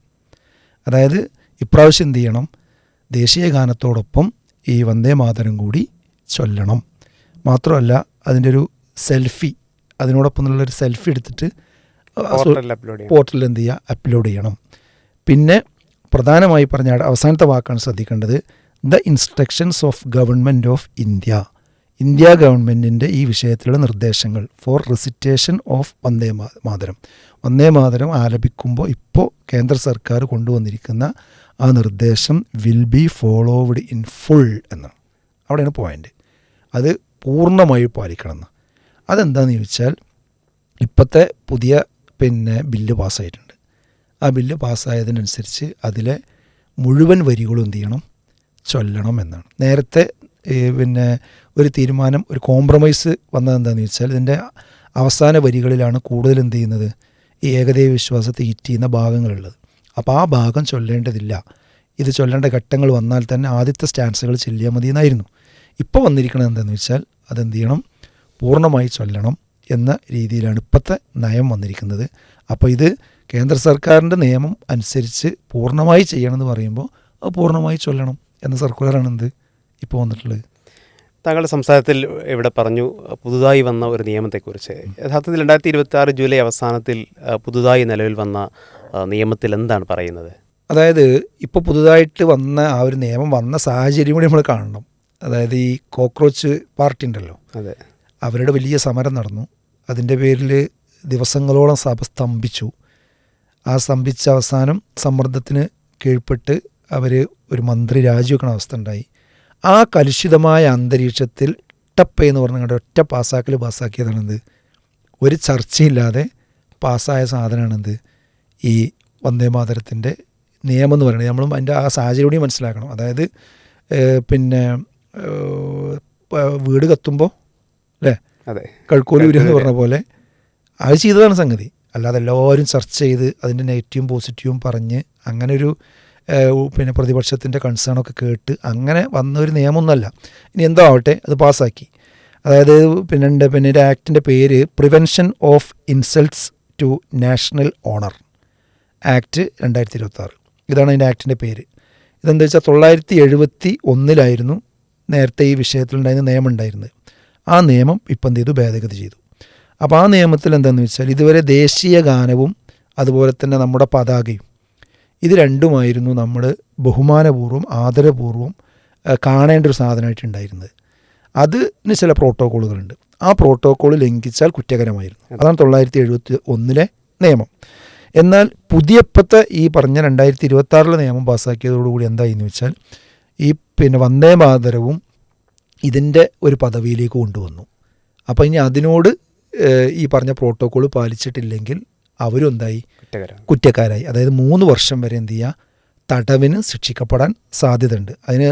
അതായത് ഇപ്രാവശ്യം എന്ത് ചെയ്യണം, ദേശീയ ഗാനത്തോടൊപ്പം ഈ വന്ദേ മാതരം കൂടി ചൊല്ലണം. മാത്രമല്ല അതിൻ്റെ ഒരു സെൽഫി, അതിനോടൊപ്പം എന്നുള്ളൊരു സെൽഫി എടുത്തിട്ട് പോർട്ടലിൽ എന്ത് ചെയ്യുക, അപ്ലോഡ് ചെയ്യണം. പിന്നെ പ്രധാനമായി പറഞ്ഞ അവസാനത്തെ വാക്കാണ് ശ്രദ്ധിക്കേണ്ടത്, the instructions of government of India, India ഗവൺമെൻറ്റിൻ്റെ ഈ വിഷയത്തിലുള്ള നിർദ്ദേശങ്ങൾ four recitation of Vande Mataram, Vande Mataram ആലപിക്കുമ്പോൾ ഇപ്പോൾ കേന്ദ്ര സർക്കാർ കൊണ്ടുവന്നിരിക്കുന്ന ആ നിർദ്ദേശം will be followed in full എന്നാണ്. അവിടെയാണ് പോയിൻ്റ്. അത് പൂർണ്ണമായി പാലിക്കണമെന്ന്. അതെന്താണെന്ന് ചോദിച്ചാൽ, ഇപ്പോഴത്തെ പുതിയ ബില്ല് പാസ്സായിട്ടുണ്ട്. ആ ബില്ല് പാസ്സായതിനനുസരിച്ച് അതിലെ മുഴുവൻ വരികളും എന്ത് ചെയ്യണം, ചൊല്ലണം എന്നാണ്. നേരത്തെ ഒരു തീരുമാനം, ഒരു കോംപ്രമൈസ് വന്നത് എന്താണെന്ന് ചോദിച്ചാൽ, ഇതിൻ്റെ അവസാന വരികളിലാണ് കൂടുതൽ എന്ത് ചെയ്യുന്നത്, ഈ ഏകദൈവ വിശ്വാസത്തെ ഹിറ്റ് ചെയ്യുന്ന ഭാഗങ്ങളുള്ളത്. അപ്പോൾ ആ ഭാഗം ചൊല്ലേണ്ടതില്ല, ഇത് ചൊല്ലേണ്ട ഘട്ടങ്ങൾ വന്നാൽ തന്നെ ആദ്യത്തെ സ്റ്റാൻസുകൾ ചൊല്ലിയാൽ മതി എന്നായിരുന്നു. ഇപ്പോൾ വന്നിരിക്കുന്നത് എന്താണെന്ന് വെച്ചാൽ, അതെന്ത് ചെയ്യണം, പൂർണ്ണമായി ചൊല്ലണം എന്ന രീതിയിലാണ് ഇപ്പോഴത്തെ നയം വന്നിരിക്കുന്നത്. അപ്പോൾ ഇത് കേന്ദ്ര സർക്കാരിൻ്റെ നിയമം അനുസരിച്ച് പൂർണ്ണമായി ചെയ്യണമെന്ന് പറയുമ്പോൾ അത് പൂർണ്ണമായി ചൊല്ലണം എന്ന സർക്കുലറാണ് എന്ത് ഇപ്പോൾ വന്നിട്ടുള്ളത്. താങ്കളുടെ സംസാരത്തിൽ ഇവിടെ പറഞ്ഞു പുതുതായി വന്ന ഒരു നിയമത്തെക്കുറിച്ച്. യഥാർത്ഥത്തിൽ 2026 ജൂലൈ അവസാനത്തിൽ പുതുതായി നിലവിൽ വന്ന നിയമത്തിൽ എന്താണ് പറയുന്നത്? അതായത് ഇപ്പോൾ പുതുതായിട്ട് വന്ന ആ ഒരു നിയമം വന്ന സാഹചര്യം കൂടി നമ്മൾ കാണണം. അതായത് ഈ കോക്രോച്ച് പാർട്ടി ഉണ്ടല്ലോ, അതെ, അവരുടെ വലിയ സമരം നടന്നു. അതിൻ്റെ പേരിൽ ദിവസങ്ങളോളം സഭ സ്തംഭിച്ചു. ആ സ്തംഭിച്ച അവസാനം സമ്മർദ്ദത്തിന് കീഴ്പ്പെട്ട് അവർ ഒരു മന്ത്രി രാജിവെക്കണ അവസ്ഥ ഉണ്ടായി. ആ കലുഷിതമായ അന്തരീക്ഷത്തിൽ ടപ്പ് എന്ന് പറഞ്ഞാൽ ഒറ്റ പാസ്സാക്കിയതാണെന്ത്, ഒരു ചർച്ചയില്ലാതെ പാസ്സായ സാധനമാണെന്ത് ഈ വന്ദേ മാതരത്തിൻ്റെ നിയമം എന്ന് പറയുന്നത്. നമ്മളും അതിൻ്റെ ആ സാഹചര്യം കൂടി മനസ്സിലാക്കണം. അതായത് വീട് കത്തുമ്പോൾ അല്ലേ, അതെ, കഴുക്കോലൂര് എന്ന് പറഞ്ഞ പോലെ അത് ചെയ്തതാണ് സംഗതി. അല്ലാതെ എല്ലാവരും ചർച്ച ചെയ്ത് അതിൻ്റെ നെഗറ്റീവും പോസിറ്റീവും പറഞ്ഞ് അങ്ങനെ ഒരു പ്രതിപക്ഷത്തിൻ്റെ കൺസേണൊക്കെ കേട്ട് അങ്ങനെ വന്നൊരു നിയമമൊന്നുമല്ല. ഇനി എന്തോ ആവട്ടെ, അത് പാസ്സാക്കി. അതായത് പിന്നെ ഒരു ആക്ടിൻ്റെ പേര് prevention of insults to national honour act 2026. ഇതാണ് അതിൻ്റെ ആക്ടിൻ്റെ പേര്. ഇതെന്താ വെച്ചാൽ 1971 നേരത്തെ ഈ വിഷയത്തിലുണ്ടായിരുന്ന നിയമം ഉണ്ടായിരുന്നത്. ആ നിയമം ഇപ്പം എന്ത് ചെയ്തു, ഭേദഗതി ചെയ്തു. അപ്പോൾ ആ നിയമത്തിൽ എന്താണെന്ന് വെച്ചാൽ, ഇതുവരെ ദേശീയ ഗാനവും അതുപോലെ തന്നെ നമ്മുടെ പതാകയും ഇത് രണ്ടുമായിരുന്നു നമ്മൾ ബഹുമാനപൂർവ്വം ആദരപൂർവ്വം കാണേണ്ട ഒരു സാധനമായിട്ടുണ്ടായിരുന്നത്. അതിന് ചില പ്രോട്ടോക്കോളുകളുണ്ട്. ആ പ്രോട്ടോക്കോൾ ലംഘിച്ചാൽ കുറ്റകരമായിരുന്നു. അതാണ് 1971 നിയമം. എന്നാൽ പുതിയപ്പത്തെ ഈ പറഞ്ഞ 2026 നിയമം പാസ്സാക്കിയതോടുകൂടി എന്തായെന്ന് വെച്ചാൽ ഈ വന്ദേ മാതരവും ഇതിൻ്റെ ഒരു പദവിയിലേക്ക് കൊണ്ടുവന്നു. അപ്പോൾ ഇനി അതിനോട് ഈ പറഞ്ഞ പ്രോട്ടോക്കോൾ പാലിച്ചിട്ടില്ലെങ്കിൽ അവരും എന്തായി, കുറ്റക്കാരായി. അതായത് 3 വർഷം വരെ എന്ത് ചെയ്യുക, തടവിന് ശിക്ഷിക്കപ്പെടാൻ സാധ്യതയുണ്ട്. അതിന്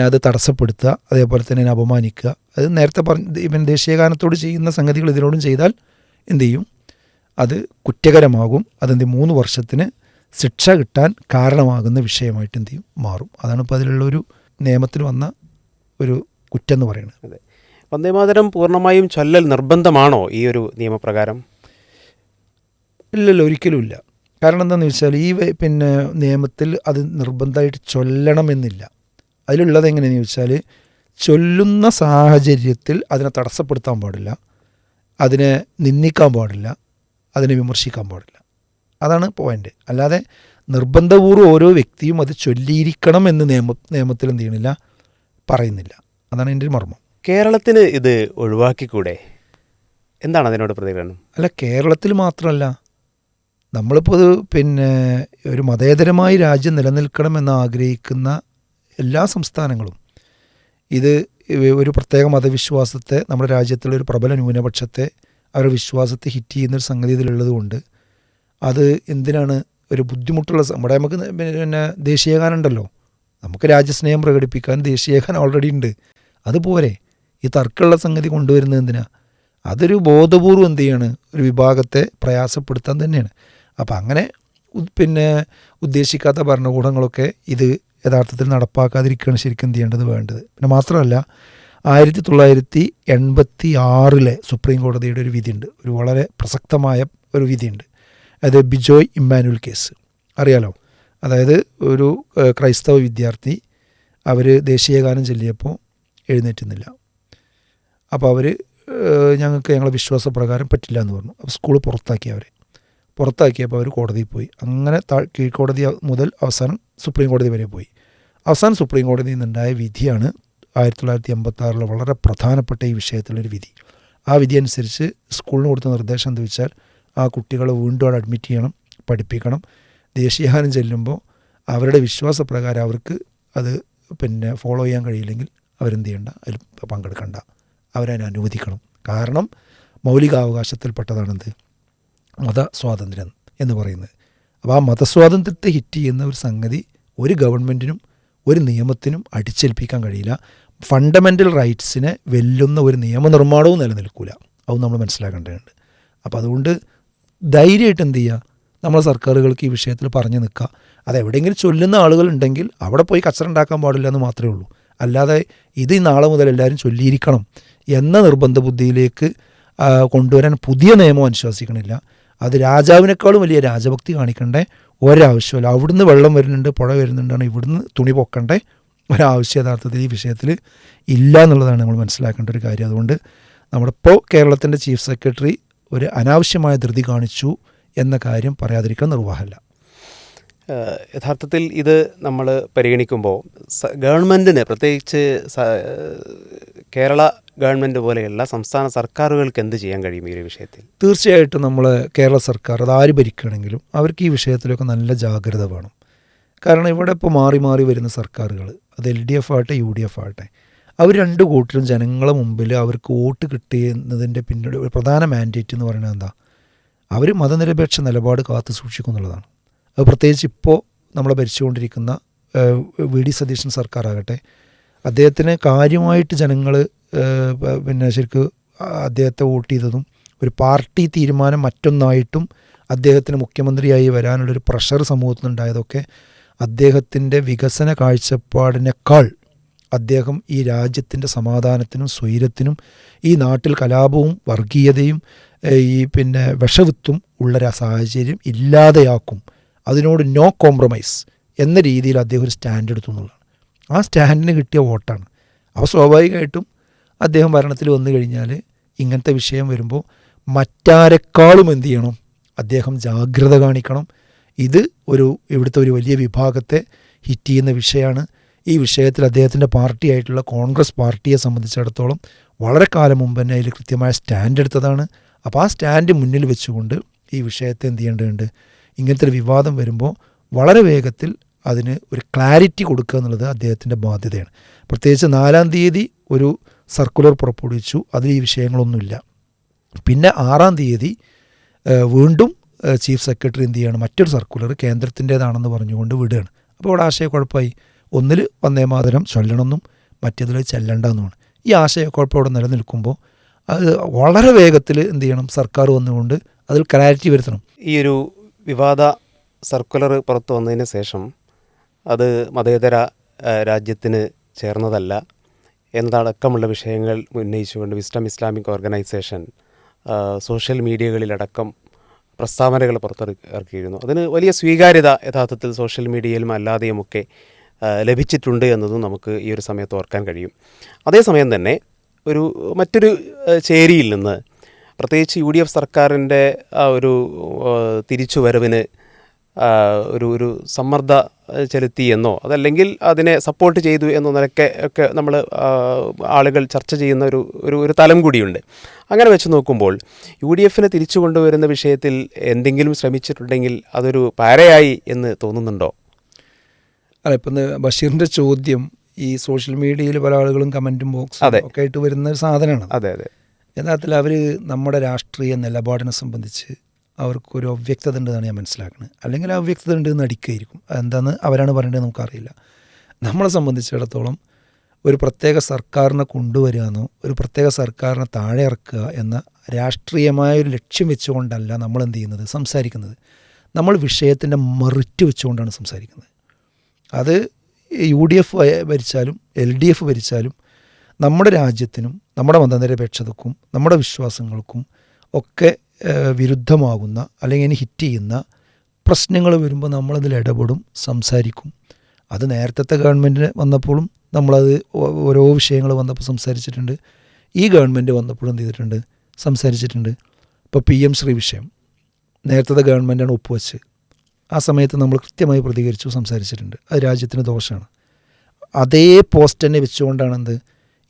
അത് തടസ്സപ്പെടുത്തുക, അതേപോലെ തന്നെ അപമാനിക്കുക. അത് നേരത്തെ പറഞ്ഞ ദേശീയഗാനത്തോട് ചെയ്യുന്ന സംഗതികൾ ഇതിനോടും ചെയ്താൽ എന്ത് ചെയ്യും, അത് കുറ്റകരമാകും. അതെന്ത് 3 വർഷത്തിന് ശിക്ഷ കിട്ടാൻ കാരണമാകുന്ന വിഷയമായിട്ട് എന്ത് ചെയ്യും, മാറും. അതാണ് ഇപ്പോൾ അതിലുള്ള ഒരു നിയമത്തിൽ വന്ന ഒരു കുറ്റം എന്ന് പറയുന്നത്. അതെ, വന്ദേമാതരം പൂർണ്ണമായും ചൊല്ലൽ നിർബന്ധമാണോ ഈ ഒരു നിയമപ്രകാരം? ഇല്ലല്ലോ, ഒരിക്കലുമില്ല. കാരണം എന്താണെന്ന് വെച്ചാൽ ഈ നിയമത്തിൽ അത് നിർബന്ധമായിട്ട് ചൊല്ലണമെന്നില്ല. അതിലുള്ളത് എങ്ങനെയാണെന്ന് വെച്ചാൽ ചൊല്ലുന്ന സാഹചര്യത്തിൽ അതിനെ തടസ്സപ്പെടുത്താൻ പാടില്ല, അതിനെ നിന്ദിക്കാൻ പാടില്ല, അതിനെ വിമർശിക്കാൻ പാടില്ല. അതാണ് പോയിൻ്റ്. അല്ലാതെ നിർബന്ധപൂർവ്വം ഓരോ വ്യക്തിയും അത് ചൊല്ലിയിരിക്കണം എന്ന് നിയമത്തിൽ എന്ത് ചെയ്യണില്ല, പറയുന്നില്ല. അതാണ് എൻ്റെ ഒരു മർമ്മം. കേരളത്തിന് ഇത് ഒഴിവാക്കിക്കൂടെ? എന്താണ് അതിനോട് പ്രതികരണം? അല്ല, കേരളത്തിൽ മാത്രമല്ല, നമ്മളിപ്പോൾ ഒരു മതേതരമായ രാജ്യം നിലനിൽക്കണമെന്ന് ആഗ്രഹിക്കുന്ന എല്ലാ സംസ്ഥാനങ്ങളും ഇത് ഒരു പ്രത്യേക മതവിശ്വാസത്തെ, നമ്മുടെ രാജ്യത്തുള്ള ഒരു പ്രബല ന്യൂനപക്ഷത്തെ അവരുടെ വിശ്വാസത്തെ ഹിറ്റ് ചെയ്യുന്നൊരു സംഗതി ഇതിലുള്ളത് കൊണ്ട് അത് എന്തിനാണ് ഒരു ബുദ്ധിമുട്ടുള്ള നമ്മുടെ നമുക്ക് ദേശീയഗാനം ഉണ്ടല്ലോ, നമുക്ക് രാജ്യസ്നേഹം പ്രകടിപ്പിക്കാൻ ദേശീയഗാനം ഓൾറെഡി ഉണ്ട്. അതുപോലെ ഈ തർക്കമുള്ള സംഗതി കൊണ്ടുവരുന്നത് എന്തിനാ? അതൊരു ബോധപൂർവം എന്ത് ചെയ്യാണ്, ഒരു വിഭാഗത്തെ പ്രയാസപ്പെടുത്താൻ തന്നെയാണ്. അപ്പം അങ്ങനെ ഉദ്ദേശിക്കാത്ത ഭരണകൂടങ്ങളൊക്കെ ഇത് യഥാർത്ഥത്തിൽ നടപ്പാക്കാതിരിക്കുകയാണ് ശരിക്കും എന്ത് ചെയ്യേണ്ടത്, വേണ്ടത്. പിന്നെ മാത്രമല്ല 1986 സുപ്രീം കോടതിയുടെ ഒരു വിധിയുണ്ട്, ഒരു വളരെ പ്രസക്തമായ ഒരു വിധിയുണ്ട്. അത് ബിജോയ് ഇമ്മാനുവൽ കേസ് അറിയാലോ. അതായത് ഒരു ക്രൈസ്തവ വിദ്യാർത്ഥി അവർ ദേശീയഗാനം ചൊല്ലിയപ്പോൾ എഴുന്നേറ്റുന്നില്ല. അപ്പോൾ അവർ ഞങ്ങളുടെ വിശ്വാസപ്രകാരം പറ്റില്ല എന്ന് പറഞ്ഞു. അപ്പോൾ സ്കൂൾ പുറത്താക്കിയപ്പോൾ അവർ കോടതിയിൽ പോയി. അങ്ങനെ കീഴ്ക്കോടതി മുതൽ അവസാനം സുപ്രീം കോടതി വരെ പോയി. അവസാനം സുപ്രീം കോടതിയിൽ നിന്നുണ്ടായ വിധിയാണ് 1986 വളരെ പ്രധാനപ്പെട്ട ഈ വിഷയത്തിലൊരു വിധി. ആ വിധി അനുസരിച്ച് സ്കൂളിന് കൊടുത്ത നിർദ്ദേശം എന്താ വെച്ചാൽ ആ കുട്ടികളെ വീണ്ടും അവിടെ അഡ്മിറ്റ് ചെയ്യണം, പഠിപ്പിക്കണം. ദേശീയഗാനം ചെല്ലുമ്പോൾ അവരുടെ വിശ്വാസപ്രകാരം അവർക്ക് അത് ഫോളോ ചെയ്യാൻ കഴിയില്ലെങ്കിൽ അവരെന്ത് ചെയ്യണ്ട, അതിൽ പങ്കെടുക്കണ്ട, അവരതിനെ അനുവദിക്കണം. കാരണം മൗലികാവകാശത്തിൽപ്പെട്ടതാണെന്ത്, മതസ്വാതന്ത്ര്യം എന്ന് പറയുന്നത്. അപ്പോൾ ആ മതസ്വാതന്ത്ര്യത്തെ ഹിറ്റ് ചെയ്യുന്ന ഒരു സംഗതി ഒരു ഗവൺമെൻറ്റിനും ഒരു നിയമത്തിനും അടിച്ചേൽപ്പിക്കാൻ കഴിയില്ല. ഫണ്ടമെൻ്റൽ റൈറ്റ്സിനെ വെല്ലുന്ന ഒരു നിയമനിർമ്മാണവും നിലനിൽക്കില്ല. അത് നമ്മൾ മനസ്സിലാക്കേണ്ടതുണ്ട്. അപ്പോൾ അതുകൊണ്ട് ധൈര്യമായിട്ട് എന്ത് ചെയ്യുക, നമ്മളെ സർക്കാരുകൾക്ക് ഈ വിഷയത്തിൽ പറഞ്ഞു നിൽക്കുക. അതെവിടെയെങ്കിലും ചൊല്ലുന്ന ആളുകളുണ്ടെങ്കിൽ അവിടെ പോയി കച്ചറ ഉണ്ടാക്കാൻ പാടില്ല എന്ന് മാത്രമേ ഉള്ളൂ. അല്ലാതെ ഇത് നാളെ മുതൽ എല്ലാവരും ചൊല്ലിയിരിക്കണം എന്ന നിർബന്ധ ബുദ്ധിയിലേക്ക് കൊണ്ടുവരാൻ പുതിയ നിയമം അനുശാസിക്കണില്ല. അത് രാജാവിനേക്കാളും വലിയ രാജഭക്തി കാണിക്കേണ്ട ഒരാവശ്യമില്ല. അവിടുന്ന് വെള്ളം വരുന്നുണ്ട്, പുഴ വരുന്നുണ്ടാണ്, ഇവിടുന്ന് തുണി പൊക്കണ്ടേ ഒരാവശ്യം യഥാർത്ഥത്തിൽ ഈ വിഷയത്തിൽ ഇല്ല എന്നുള്ളതാണ് നമ്മൾ മനസ്സിലാക്കേണ്ട ഒരു കാര്യം. അതുകൊണ്ട് നമ്മളിപ്പോൾ കേരളത്തിൻ്റെ ചീഫ് സെക്രട്ടറി ഒരു അനാവശ്യമായ ധൃതി കാണിച്ചു എന്ന കാര്യം പറയാതിരിക്കാൻ നിർവാഹമല്ല. യഥാർത്ഥത്തിൽ ഇത് നമ്മൾ പരിഗണിക്കുമ്പോൾ ഗവൺമെൻറ്റിന്, പ്രത്യേകിച്ച് കേരള ഗവൺമെൻറ് പോലെയുള്ള സംസ്ഥാന സർക്കാരുകൾക്ക് എന്ത് ചെയ്യാൻ കഴിയും ഈ ഒരു വിഷയത്തിൽ? തീർച്ചയായിട്ടും നമ്മൾ കേരള സർക്കാർ, അതാര് ഭരിക്കുകയാണെങ്കിലും അവർക്ക് ഈ വിഷയത്തിലൊക്കെ നല്ല ജാഗ്രത വേണം. കാരണം ഇവിടെ ഇപ്പോൾ മാറി മാറി വരുന്ന സർക്കാരുകൾ, അത് LDF ആകട്ടെ UDF ആകട്ടെ, അവർ രണ്ട് കൂട്ടരും ജനങ്ങളെ മുമ്പിൽ അവർക്ക് വോട്ട് കിട്ടുന്നതിൻ്റെ പിന്നീട് ഒരു പ്രധാന മാൻഡേറ്റ് എന്ന് പറയുന്നത് എന്താ, അവർ മതനിരപേക്ഷ നിലപാട് കാത്തു സൂക്ഷിക്കും എന്നുള്ളതാണ്. അത് പ്രത്യേകിച്ച് ഇപ്പോൾ നമ്മളെ ഭരിച്ചുകൊണ്ടിരിക്കുന്ന VD സതീശൻ സർക്കാരാകട്ടെ, അദ്ദേഹത്തിന് കാര്യമായിട്ട് ജനങ്ങൾ ശരിക്ക് അദ്ദേഹത്തെ വോട്ട് ചെയ്തതും ഒരു പാർട്ടി തീരുമാനം മറ്റൊന്നായിട്ടും അദ്ദേഹത്തിന് മുഖ്യമന്ത്രിയായി വരാനുള്ളൊരു പ്രഷർ സമൂഹത്തിൽ നിന്നുണ്ടായതൊക്കെ അദ്ദേഹത്തിൻ്റെ വികസന കാഴ്ചപ്പാടിനേക്കാൾ അദ്ദേഹം ഈ രാജ്യത്തിൻ്റെ സമാധാനത്തിനും സ്വൈരത്തിനും ഈ നാട്ടിൽ കലാപവും വർഗീയതയും ഈ വിഷവിത്തും ഉള്ളൊരു സാഹചര്യം ഇല്ലാതെയാക്കും, അതിനോട് നോ കോംപ്രമൈസ് എന്ന രീതിയിൽ അദ്ദേഹം ഒരു സ്റ്റാൻഡ് എടുത്തു എന്നുള്ളതാണ്. ആ സ്റ്റാൻഡിന് കിട്ടിയ വോട്ടാണ്. അപ്പോൾ സ്വാഭാവികമായിട്ടും അദ്ദേഹം ഭരണത്തിൽ വന്നു കഴിഞ്ഞാൽ ഇങ്ങനത്തെ വിഷയം വരുമ്പോൾ മറ്റാരെക്കാളും എന്ത് ചെയ്യണം, അദ്ദേഹം ജാഗ്രത കാണിക്കണം. ഇത് ഇവിടുത്തെ ഒരു വലിയ വിഭാഗത്തെ ഹിറ്റ് ചെയ്യുന്ന വിഷയമാണ്. ഈ വിഷയത്തിൽ അദ്ദേഹത്തിൻ്റെ പാർട്ടിയായിട്ടുള്ള കോൺഗ്രസ് പാർട്ടിയെ സംബന്ധിച്ചിടത്തോളം വളരെ കാലം മുമ്പ് തന്നെ അതിൽ കൃത്യമായ സ്റ്റാൻഡ് എടുത്തതാണ്. അപ്പോൾ ആ സ്റ്റാൻഡ് മുന്നിൽ വെച്ചുകൊണ്ട് ഈ വിഷയത്തെ എന്ത് ചെയ്യേണ്ടതുണ്ട്, ഇങ്ങനത്തെ ഒരു വിവാദം വരുമ്പോൾ വളരെ വേഗത്തിൽ അതിന് ഒരു ക്ലാരിറ്റി കൊടുക്കുക എന്നുള്ളത് അദ്ദേഹത്തിൻ്റെ ബാധ്യതയാണ്. പ്രത്യേകിച്ച് 4-ാം തീയതി ഒരു സർക്കുലർ പുറപ്പെടുവിച്ചു, അതിൽ ഈ വിഷയങ്ങളൊന്നുമില്ല. പിന്നെ 6-ാം തീയതി വീണ്ടും ചീഫ് സെക്രട്ടറി എന്ത് ചെയ്യാണ്, മറ്റൊരു സർക്കുലർ കേന്ദ്രത്തിൻ്റേതാണെന്ന് പറഞ്ഞുകൊണ്ട് വിടുകയാണ്. അപ്പോൾ അവിടെ ആശയക്കുഴപ്പമായി. ഒന്നിൽ വന്ദേ മാതരം ചൊല്ലണമെന്നും മറ്റേതിൽ ചെല്ലണ്ടെന്നുമാണ്. ഈ ആശയക്കുഴപ്പം അവിടെ നിലനിൽക്കുമ്പോൾ അത് വളരെ വേഗത്തിൽ എന്ത് ചെയ്യണം, സർക്കാർ വന്നുകൊണ്ട് അതിൽ ക്ലാരിറ്റി വരുത്തണം. ഈ ഒരു വിവാദ സർക്കുലർ പുറത്തു വന്നതിന് ശേഷം അത് മതേതര രാജ്യത്തിന് ചേർന്നതല്ല എന്നതടക്കമുള്ള വിഷയങ്ങൾ ഉന്നയിച്ചുകൊണ്ട് വിസ്ഡം ഇസ്ലാമിക് ഓർഗനൈസേഷൻ സോഷ്യൽ മീഡിയകളിലടക്കം പ്രസ്താവനകൾ പുറത്തിറക്കിയിരുന്നു. അതിന് വലിയ സ്വീകാര്യത യഥാർത്ഥത്തിൽ സോഷ്യൽ മീഡിയയിലും അല്ലാതെയുമൊക്കെ ലഭിച്ചിട്ടുണ്ട് എന്നതും നമുക്ക് ഈ ഒരു സമയത്ത് ഓർക്കാൻ കഴിയും. അതേസമയം തന്നെ മറ്റൊരു ചേരിയിൽ നിന്ന് പ്രത്യേകിച്ച് UDF സർക്കാരിൻ്റെ ആ ഒരു തിരിച്ചുവരവിന് ഒരു സമ്മർദ്ദ ചെലുത്തി എന്നോ അതല്ലെങ്കിൽ അതിനെ സപ്പോർട്ട് ചെയ്തു എന്നോ നിലയ്ക്ക് ഒക്കെ നമ്മൾ ആളുകൾ ചർച്ച ചെയ്യുന്ന ഒരു തലം കൂടിയുണ്ട്. അങ്ങനെ വെച്ച് നോക്കുമ്പോൾ UDFനെ തിരിച്ചു കൊണ്ടുവരുന്ന വിഷയത്തിൽ എന്തെങ്കിലും ശ്രമിച്ചിട്ടുണ്ടെങ്കിൽ അതൊരു പാരയായി എന്ന് തോന്നുന്നുണ്ടോ? അല്ല, ഇപ്പം ബഷീറിൻ്റെ ചോദ്യം ഈ സോഷ്യൽ മീഡിയയിൽ പല ആളുകളും കമൻറ്റും ബോക്സും ഒക്കെ ആയിട്ട് വരുന്ന ഒരു സാധനമാണ്. അതെ. യഥാർത്ഥത്തിൽ അവർ നമ്മുടെ രാഷ്ട്രീയ നിലപാടിനെ സംബന്ധിച്ച് അവർക്കൊരു അവ്യക്തത ഉണ്ടെന്നാണ് ഞാൻ മനസ്സിലാക്കുന്നത്. അല്ലെങ്കിൽ ആ അവ്യക്തത ഉണ്ടെന്ന് അടിക്കുകയായിരിക്കും. അതെന്താണെന്ന് അവരാണ് പറയേണ്ടത്, നമുക്കറിയില്ല. നമ്മളെ സംബന്ധിച്ചിടത്തോളം ഒരു പ്രത്യേക സർക്കാരിനെ കൊണ്ടുവരിക എന്നോ ഒരു പ്രത്യേക സർക്കാരിനെ താഴെ ഇറക്കുക എന്ന രാഷ്ട്രീയമായ ഒരു ലക്ഷ്യം വെച്ചുകൊണ്ടല്ല നമ്മൾ എന്ത് ചെയ്യുന്നത്, സംസാരിക്കുന്നത്. നമ്മൾ വിഷയത്തിൻ്റെ മെറിറ്റ് വെച്ചുകൊണ്ടാണ് സംസാരിക്കുന്നത്. അത് UDF ഭരിച്ചാലും LDF ഭരിച്ചാലും നമ്മുടെ രാജ്യത്തിനും നമ്മുടെ മതനിരപേക്ഷതക്കും നമ്മുടെ വിശ്വാസങ്ങൾക്കും ഒക്കെ വിരുദ്ധമാകുന്ന അല്ലെങ്കിൽ ഇനി ഹിറ്റ് ചെയ്യുന്ന പ്രശ്നങ്ങൾ വരുമ്പോൾ നമ്മളതിൽ ഇടപെടും, സംസാരിക്കും. അത് നേരത്തെ ഗവൺമെൻറ് വന്നപ്പോഴും നമ്മളത് ഓരോ വിഷയങ്ങൾ വന്നപ്പോൾ സംസാരിച്ചിട്ടുണ്ട്. ഈ ഗവൺമെൻറ് വന്നപ്പോഴും എന്ത് ചെയ്തിട്ടുണ്ട്, സംസാരിച്ചിട്ടുണ്ട്. ഇപ്പോൾ PM ശ്രീ വിഷയം നേരത്തെ ഗവൺമെൻറ്റാണ് ഒപ്പുവെച്ച്, ആ സമയത്ത് നമ്മൾ കൃത്യമായി പ്രതികരിച്ചു, സംസാരിച്ചിട്ടുണ്ട്. അത് രാജ്യത്തിന് ദോഷമാണ്. അതേ പോസ്റ്റ് തന്നെ വെച്ചുകൊണ്ടാണ്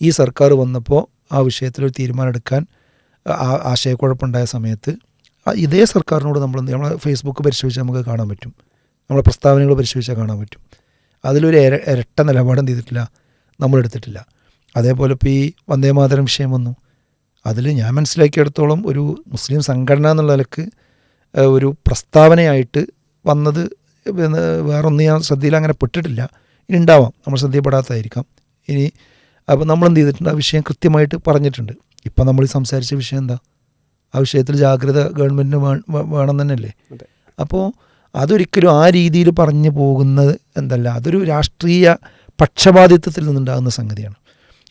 ഈ സർക്കാർ വന്നപ്പോൾ ആ വിഷയത്തിലൊരു തീരുമാനം എടുക്കാൻ ആശയക്കുഴപ്പമുണ്ടായ സമയത്ത് ഇതേ സർക്കാരിനോട് നമ്മൾ ഫേസ്ബുക്ക് പരിശോധിച്ചാൽ നമുക്ക് കാണാൻ പറ്റും, നമ്മളെ പ്രസ്താവനകൾ പരിശോധിച്ചാൽ കാണാൻ പറ്റും. അതിലൊരു ഇരട്ട നിലപാട് എന്ത് ചെയ്തിട്ടില്ല, നമ്മളെടുത്തിട്ടില്ല. അതേപോലെ ഇപ്പോൾ ഈ വന്ദേ മാതരം വിഷയം വന്നു. അതിൽ ഞാൻ മനസ്സിലാക്കിയെടുത്തോളം ഒരു മുസ്ലിം സംഘടന എന്നുള്ള നിലക്ക് ഒരു പ്രസ്താവനയായിട്ട് വന്നത് വേറൊന്നും ഞാൻ ശ്രദ്ധയിൽ അങ്ങനെ പെട്ടിട്ടില്ല. ഇനി ഉണ്ടാവാം, നമ്മൾ ശ്രദ്ധയിൽപ്പെടാത്തതായിരിക്കാം. ഇനി അപ്പോൾ നമ്മളെന്ത് ചെയ്തിട്ടുണ്ട്, ആ വിഷയം കൃത്യമായിട്ട് പറഞ്ഞിട്ടുണ്ട്. ഇപ്പം നമ്മൾ സംസാരിച്ച വിഷയം എന്താ, ആ വിഷയത്തിൽ ജാഗ്രത ഗവൺമെൻറ്റിന് വേണം തന്നെയല്ലേ. അപ്പോൾ അതൊരിക്കലും ആ രീതിയിൽ പറഞ്ഞു പോകുന്നത് എന്തല്ല, അതൊരു രാഷ്ട്രീയ പക്ഷപാതിത്വത്തിൽ നിന്നുണ്ടാകുന്ന സംഗതിയാണ്.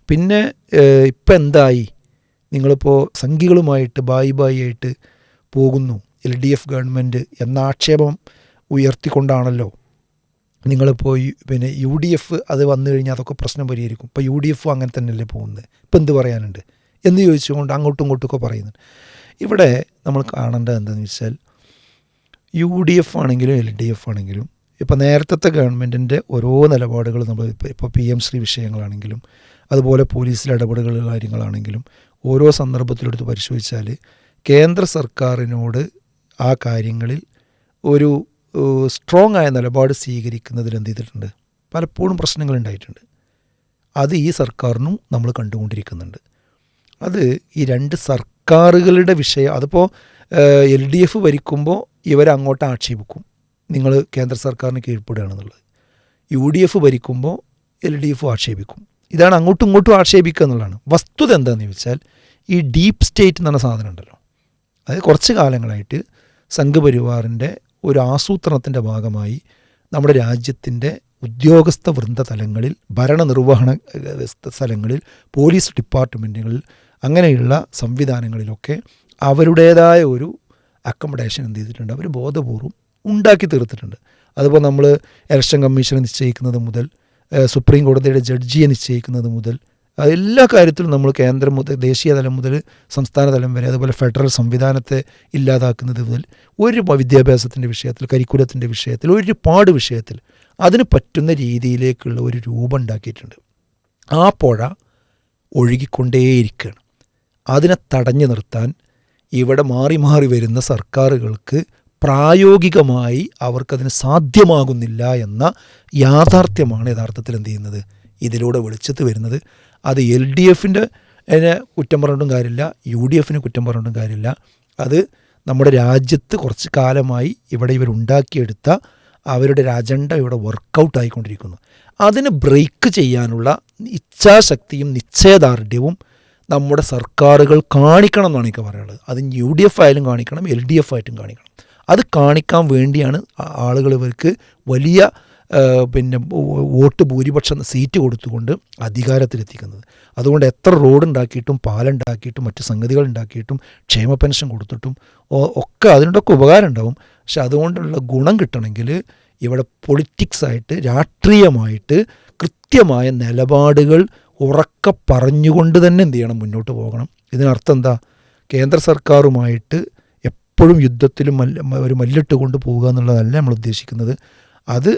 പിന്നെ ഇപ്പം എന്തായി, നിങ്ങളിപ്പോൾ സംഘികളുമായിട്ട് ബായി ആയിട്ട് പോകുന്നു LDF ഗവൺമെൻറ് എന്ന ആക്ഷേപം ഉയർത്തിക്കൊണ്ടാണല്ലോ നിങ്ങളിപ്പോൾ പിന്നെ UDF അത് വന്നു കഴിഞ്ഞാൽ അതൊക്കെ പ്രശ്നം പരിഹരിക്കും. ഇപ്പോൾ UDF അങ്ങനെ തന്നെയല്ലേ പോകുന്നത്, ഇപ്പം എന്ത് പറയാനുണ്ട് എന്ന് ചോദിച്ചുകൊണ്ട് അങ്ങോട്ടും ഇങ്ങോട്ടുമൊക്കെ പറയുന്നുണ്ട്. ഇവിടെ നമ്മൾ കാണേണ്ടത് എന്താണെന്ന് വെച്ചാൽ UDF ആണെങ്കിലും LDF ആണെങ്കിലും ഇപ്പോൾ നേരത്തെ ഗവൺമെൻറ്റിൻ്റെ ഓരോ നിലപാടുകൾ നമ്മൾ ഇപ്പോൾ PM ശ്രീ വിഷയങ്ങളാണെങ്കിലും അതുപോലെ പോലീസിലെ ഇടപെടലുകൾ കാര്യങ്ങളാണെങ്കിലും ഓരോ സന്ദർഭത്തിലെടുത്ത് പരിശോധിച്ചാൽ കേന്ദ്ര സർക്കാരിനോട് ആ കാര്യങ്ങളിൽ ഒരു സ്ട്രോങ് ആയ നിലപാട് സ്വീകരിക്കുന്നതിൽ എന്ത് ചെയ്തിട്ടുണ്ട്, പലപ്പോഴും പ്രശ്നങ്ങളുണ്ടായിട്ടുണ്ട്. അത് ഈ സർക്കാരിനും നമ്മൾ കണ്ടുകൊണ്ടിരിക്കുന്നുണ്ട്. അത് ഈ രണ്ട് സർക്കാരുകളുടെ വിഷയം. അതിപ്പോൾ LDF ഭരിക്കുമ്പോൾ ഇവരങ്ങോട്ട് ആക്ഷേപിക്കും, നിങ്ങൾ കേന്ദ്ര സർക്കാരിന് കീഴ്പ്പെടുകയാണെന്നുള്ളത്. UDF ഭരിക്കുമ്പോൾ LDF ആക്ഷേപിക്കും. ഇതാണ് അങ്ങോട്ടും ഇങ്ങോട്ടും ആക്ഷേപിക്കുക എന്നുള്ളതാണ്. വസ്തുത എന്താണെന്ന് ചോദിച്ചാൽ ഈ ഡീപ്പ് സ്റ്റേറ്റ് എന്ന് പറഞ്ഞ സാധനം ഉണ്ടല്ലോ, അത് കുറച്ച് കാലങ്ങളായിട്ട് സംഘപരിവാറിൻ്റെ ഒരു ആസൂത്രണത്തിൻ്റെ ഭാഗമായി നമ്മുടെ രാജ്യത്തിൻ്റെ ഉദ്യോഗസ്ഥ വൃന്ദ തലങ്ങളിൽ, ഭരണനിർവഹണ സ്ഥലങ്ങളിൽ, പോലീസ് ഡിപ്പാർട്ട്മെൻറ്റുകളിൽ, അങ്ങനെയുള്ള സംവിധാനങ്ങളിലൊക്കെ അവരുടേതായ ഒരു അക്കമഡേഷൻ എന്ത് ചെയ്തിട്ടുണ്ട്, അവർ ബോധപൂർവം ഉണ്ടാക്കി തീർത്തിട്ടുണ്ട്. അതുപോലെ നമ്മൾ ഇലക്ഷൻ കമ്മീഷനെ നിശ്ചയിക്കുന്നത് മുതൽ സുപ്രീം കോടതിയുടെ ജഡ്ജിയെ നിശ്ചയിക്കുന്നത് മുതൽ എല്ലാ കാര്യത്തിലും നമ്മൾ കേന്ദ്രം മുതൽ ദേശീയ തലം മുതൽ സംസ്ഥാന തലം വരെ, അതുപോലെ ഫെഡറൽ സംവിധാനത്തെ ഇല്ലാതാക്കുന്നത് മുതൽ ഒരു വിദ്യാഭ്യാസത്തിൻ്റെ വിഷയത്തിൽ, കരിക്കുലത്തിൻ്റെ വിഷയത്തിൽ, ഒരുപാട് വിഷയത്തിൽ അതിന് പറ്റുന്ന രീതിയിലേക്കുള്ള ഒരു രൂപം ഉണ്ടാക്കിയിട്ടുണ്ട്. ആ പുഴ ഒഴുകിക്കൊണ്ടേയിരിക്കുകയാണ്. അതിനെ തടഞ്ഞു നിർത്താൻ ഇവിടെ മാറി മാറി വരുന്ന സർക്കാരുകൾക്ക് പ്രായോഗികമായി അവർക്കതിന് സാധ്യമാകുന്നില്ല എന്ന യാഥാർത്ഥ്യമാണ് യഥാർത്ഥത്തിൽ എന്ത് ചെയ്യുന്നത്, ഇതിലൂടെ വെളിച്ചത്ത് വരുന്നത്. അത് LDFൻ്റെ കുറ്റം പറഞ്ഞിട്ടും കാര്യമില്ല, UDFന് കുറ്റം പറഞ്ഞിട്ടും കാര്യമില്ല. അത് നമ്മുടെ രാജ്യത്ത് കുറച്ച് കാലമായി ഇവിടെ ഇവരുണ്ടാക്കിയെടുത്ത അവരുടെ ഒരു അജണ്ട ഇവിടെ വർക്കൗട്ട് ആയിക്കൊണ്ടിരിക്കുന്നു. അതിന് ബ്രേക്ക് ചെയ്യാനുള്ള ഇച്ഛാശക്തിയും നിശ്ചയദാർഢ്യവും നമ്മുടെ സർക്കാരുകൾ കാണിക്കണം എന്നാണ് എനിക്ക് പറയുന്നത്. അത് UDF ആയാലും കാണിക്കണം, LDF ആയിട്ടും കാണിക്കണം. അത് കാണിക്കാൻ വേണ്ടിയാണ് ആളുകൾ ഇവർക്ക് വലിയ വോട്ട് ഭൂരിപക്ഷം സീറ്റ് കൊടുത്തുകൊണ്ട് അധികാരത്തിലെത്തിക്കുന്നത്. അതുകൊണ്ട് എത്ര റോഡ് ഉണ്ടാക്കിയിട്ടും പാലുണ്ടാക്കിയിട്ടും മറ്റ് സംഗതികൾ ഉണ്ടാക്കിയിട്ടും ക്ഷേമ പെൻഷൻ കൊടുത്തിട്ടും ഒക്കെ അതിനോടൊക്കെ ഉപകാരം ഉണ്ടാവും. പക്ഷെ അതുകൊണ്ടുള്ള ഗുണം കിട്ടണമെങ്കിൽ ഇവിടെ പൊളിറ്റിക്സായിട്ട് രാഷ്ട്രീയമായിട്ട് കൃത്യമായ നിലപാടുകൾ ഉറക്കെ പറഞ്ഞുകൊണ്ട് തന്നെ എന്ത് ചെയ്യണം, മുന്നോട്ട് പോകണം. ഇതിനർത്ഥം എന്താ, കേന്ദ്ര സർക്കാരുമായിട്ട് എപ്പോഴും യുദ്ധത്തിലും ഒരു മല്ലിട്ട് കൊണ്ട് പോവുക എന്നുള്ളതല്ല നമ്മൾ ഉദ്ദേശിക്കുന്നത്. അത്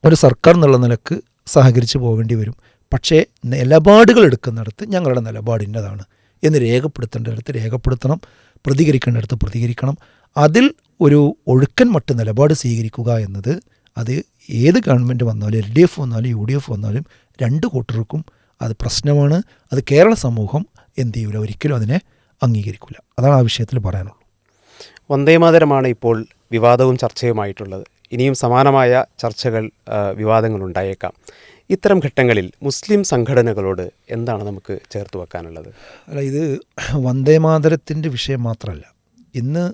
ഒരു സർക്കാർ എന്നുള്ള നിലക്ക് സഹകരിച്ച് പോകേണ്ടി വരും. പക്ഷേ നിലപാടുകൾ എടുക്കുന്നിടത്ത് ഞങ്ങളുടെ നിലപാട് ഇന്നതാണ് എന്ന് രേഖപ്പെടുത്തേണ്ടടുത്ത് രേഖപ്പെടുത്തണം, പ്രതികരിക്കേണ്ടടുത്ത് പ്രതികരിക്കണം. അതിൽ ഒരു ഒഴുക്കൻ മട്ട് നിലപാട് സ്വീകരിക്കുക എന്നത് അത് ഏത് ഗവൺമെൻറ് വന്നാലും LDF വന്നാലും UDF വന്നാലും രണ്ട് കൂട്ടർക്കും അത് പ്രശ്നമാണ്. അത് കേരള സമൂഹം എന്ത് ചെയ്യൂല, ഒരിക്കലും അതിനെ അംഗീകരിക്കില്ല. അതാണ് ആ വിഷയത്തിൽ പറയാനുള്ളൂ. വന്ദേമാതരമാണ് ഇപ്പോൾ വിവാദവും ചർച്ചയുമായിട്ടുള്ളത്. ഇനിയും സമാനമായ ചർച്ചകൾ, വിവാദങ്ങൾ ഉണ്ടായേക്കാം. ഇത്തരം ഘട്ടങ്ങളിൽ മുസ്ലിം സംഘടനകളോട് എന്താണ് നമുക്ക് ചേർത്ത് വെക്കാനുള്ളത്? അല്ല, ഇത് വന്ദേമാതരത്തിൻ്റെ വിഷയം മാത്രമല്ല. ഇന്ന്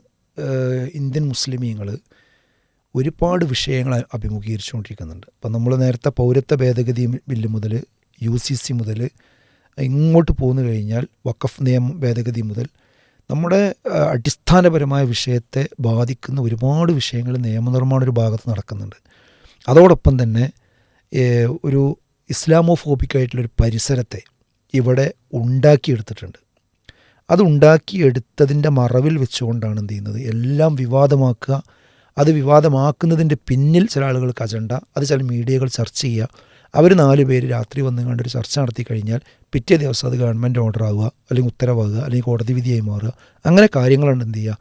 ഇന്ത്യൻ മുസ്ലിമീങ്ങൾ ഒരുപാട് വിഷയങ്ങൾ അഭിമുഖീകരിച്ചുകൊണ്ടിരിക്കുന്നുണ്ട്. അപ്പം നമ്മൾ നേരത്തെ പൗരത്വ ഭേദഗതി ബില്ല് മുതൽ UCC മുതൽ ഇങ്ങോട്ട് പോന്നു കഴിഞ്ഞാൽ വഖഫ് നിയമ ഭേദഗതി മുതൽ നമ്മുടെ അടിസ്ഥാനപരമായ വിഷയത്തെ ബാധിക്കുന്ന ഒരുപാട് വിഷയങ്ങൾ നിയമനിർമ്മാണം ഒരു ഭാഗത്ത് നടക്കുന്നുണ്ട്. അതോടൊപ്പം തന്നെ ഒരു ഇസ്ലാമോഫോബിക്കായിട്ടുള്ളൊരു പരിസരത്തെ ഇവിടെ ഉണ്ടാക്കിയെടുത്തിട്ടുണ്ട്. അത് ഉണ്ടാക്കിയെടുത്തതിൻ്റെ മറവിൽ വെച്ചുകൊണ്ടാണ് എന്ത് ചെയ്യുന്നത്, എല്ലാം വിവാദമാക്കുക. അത് വിവാദമാക്കുന്നതിൻ്റെ പിന്നിൽ ചില ആളുകൾക്ക് അജണ്ട, അത് ചില മീഡിയകൾ ചർച്ച ചെയ്യുക. അവർ 4 പേര് രാത്രി വന്നു കണ്ടൊരു ചർച്ച നടത്തി കഴിഞ്ഞാൽ പിറ്റേ ദിവസം അത് ഗവൺമെൻറ് ഓർഡർ ആവുക, അല്ലെങ്കിൽ ഉത്തരവാകുക, അല്ലെങ്കിൽ കോടതി വിധിയായി മാറുക. അങ്ങനെ കാര്യങ്ങളാണ് എന്ത് ചെയ്യുക,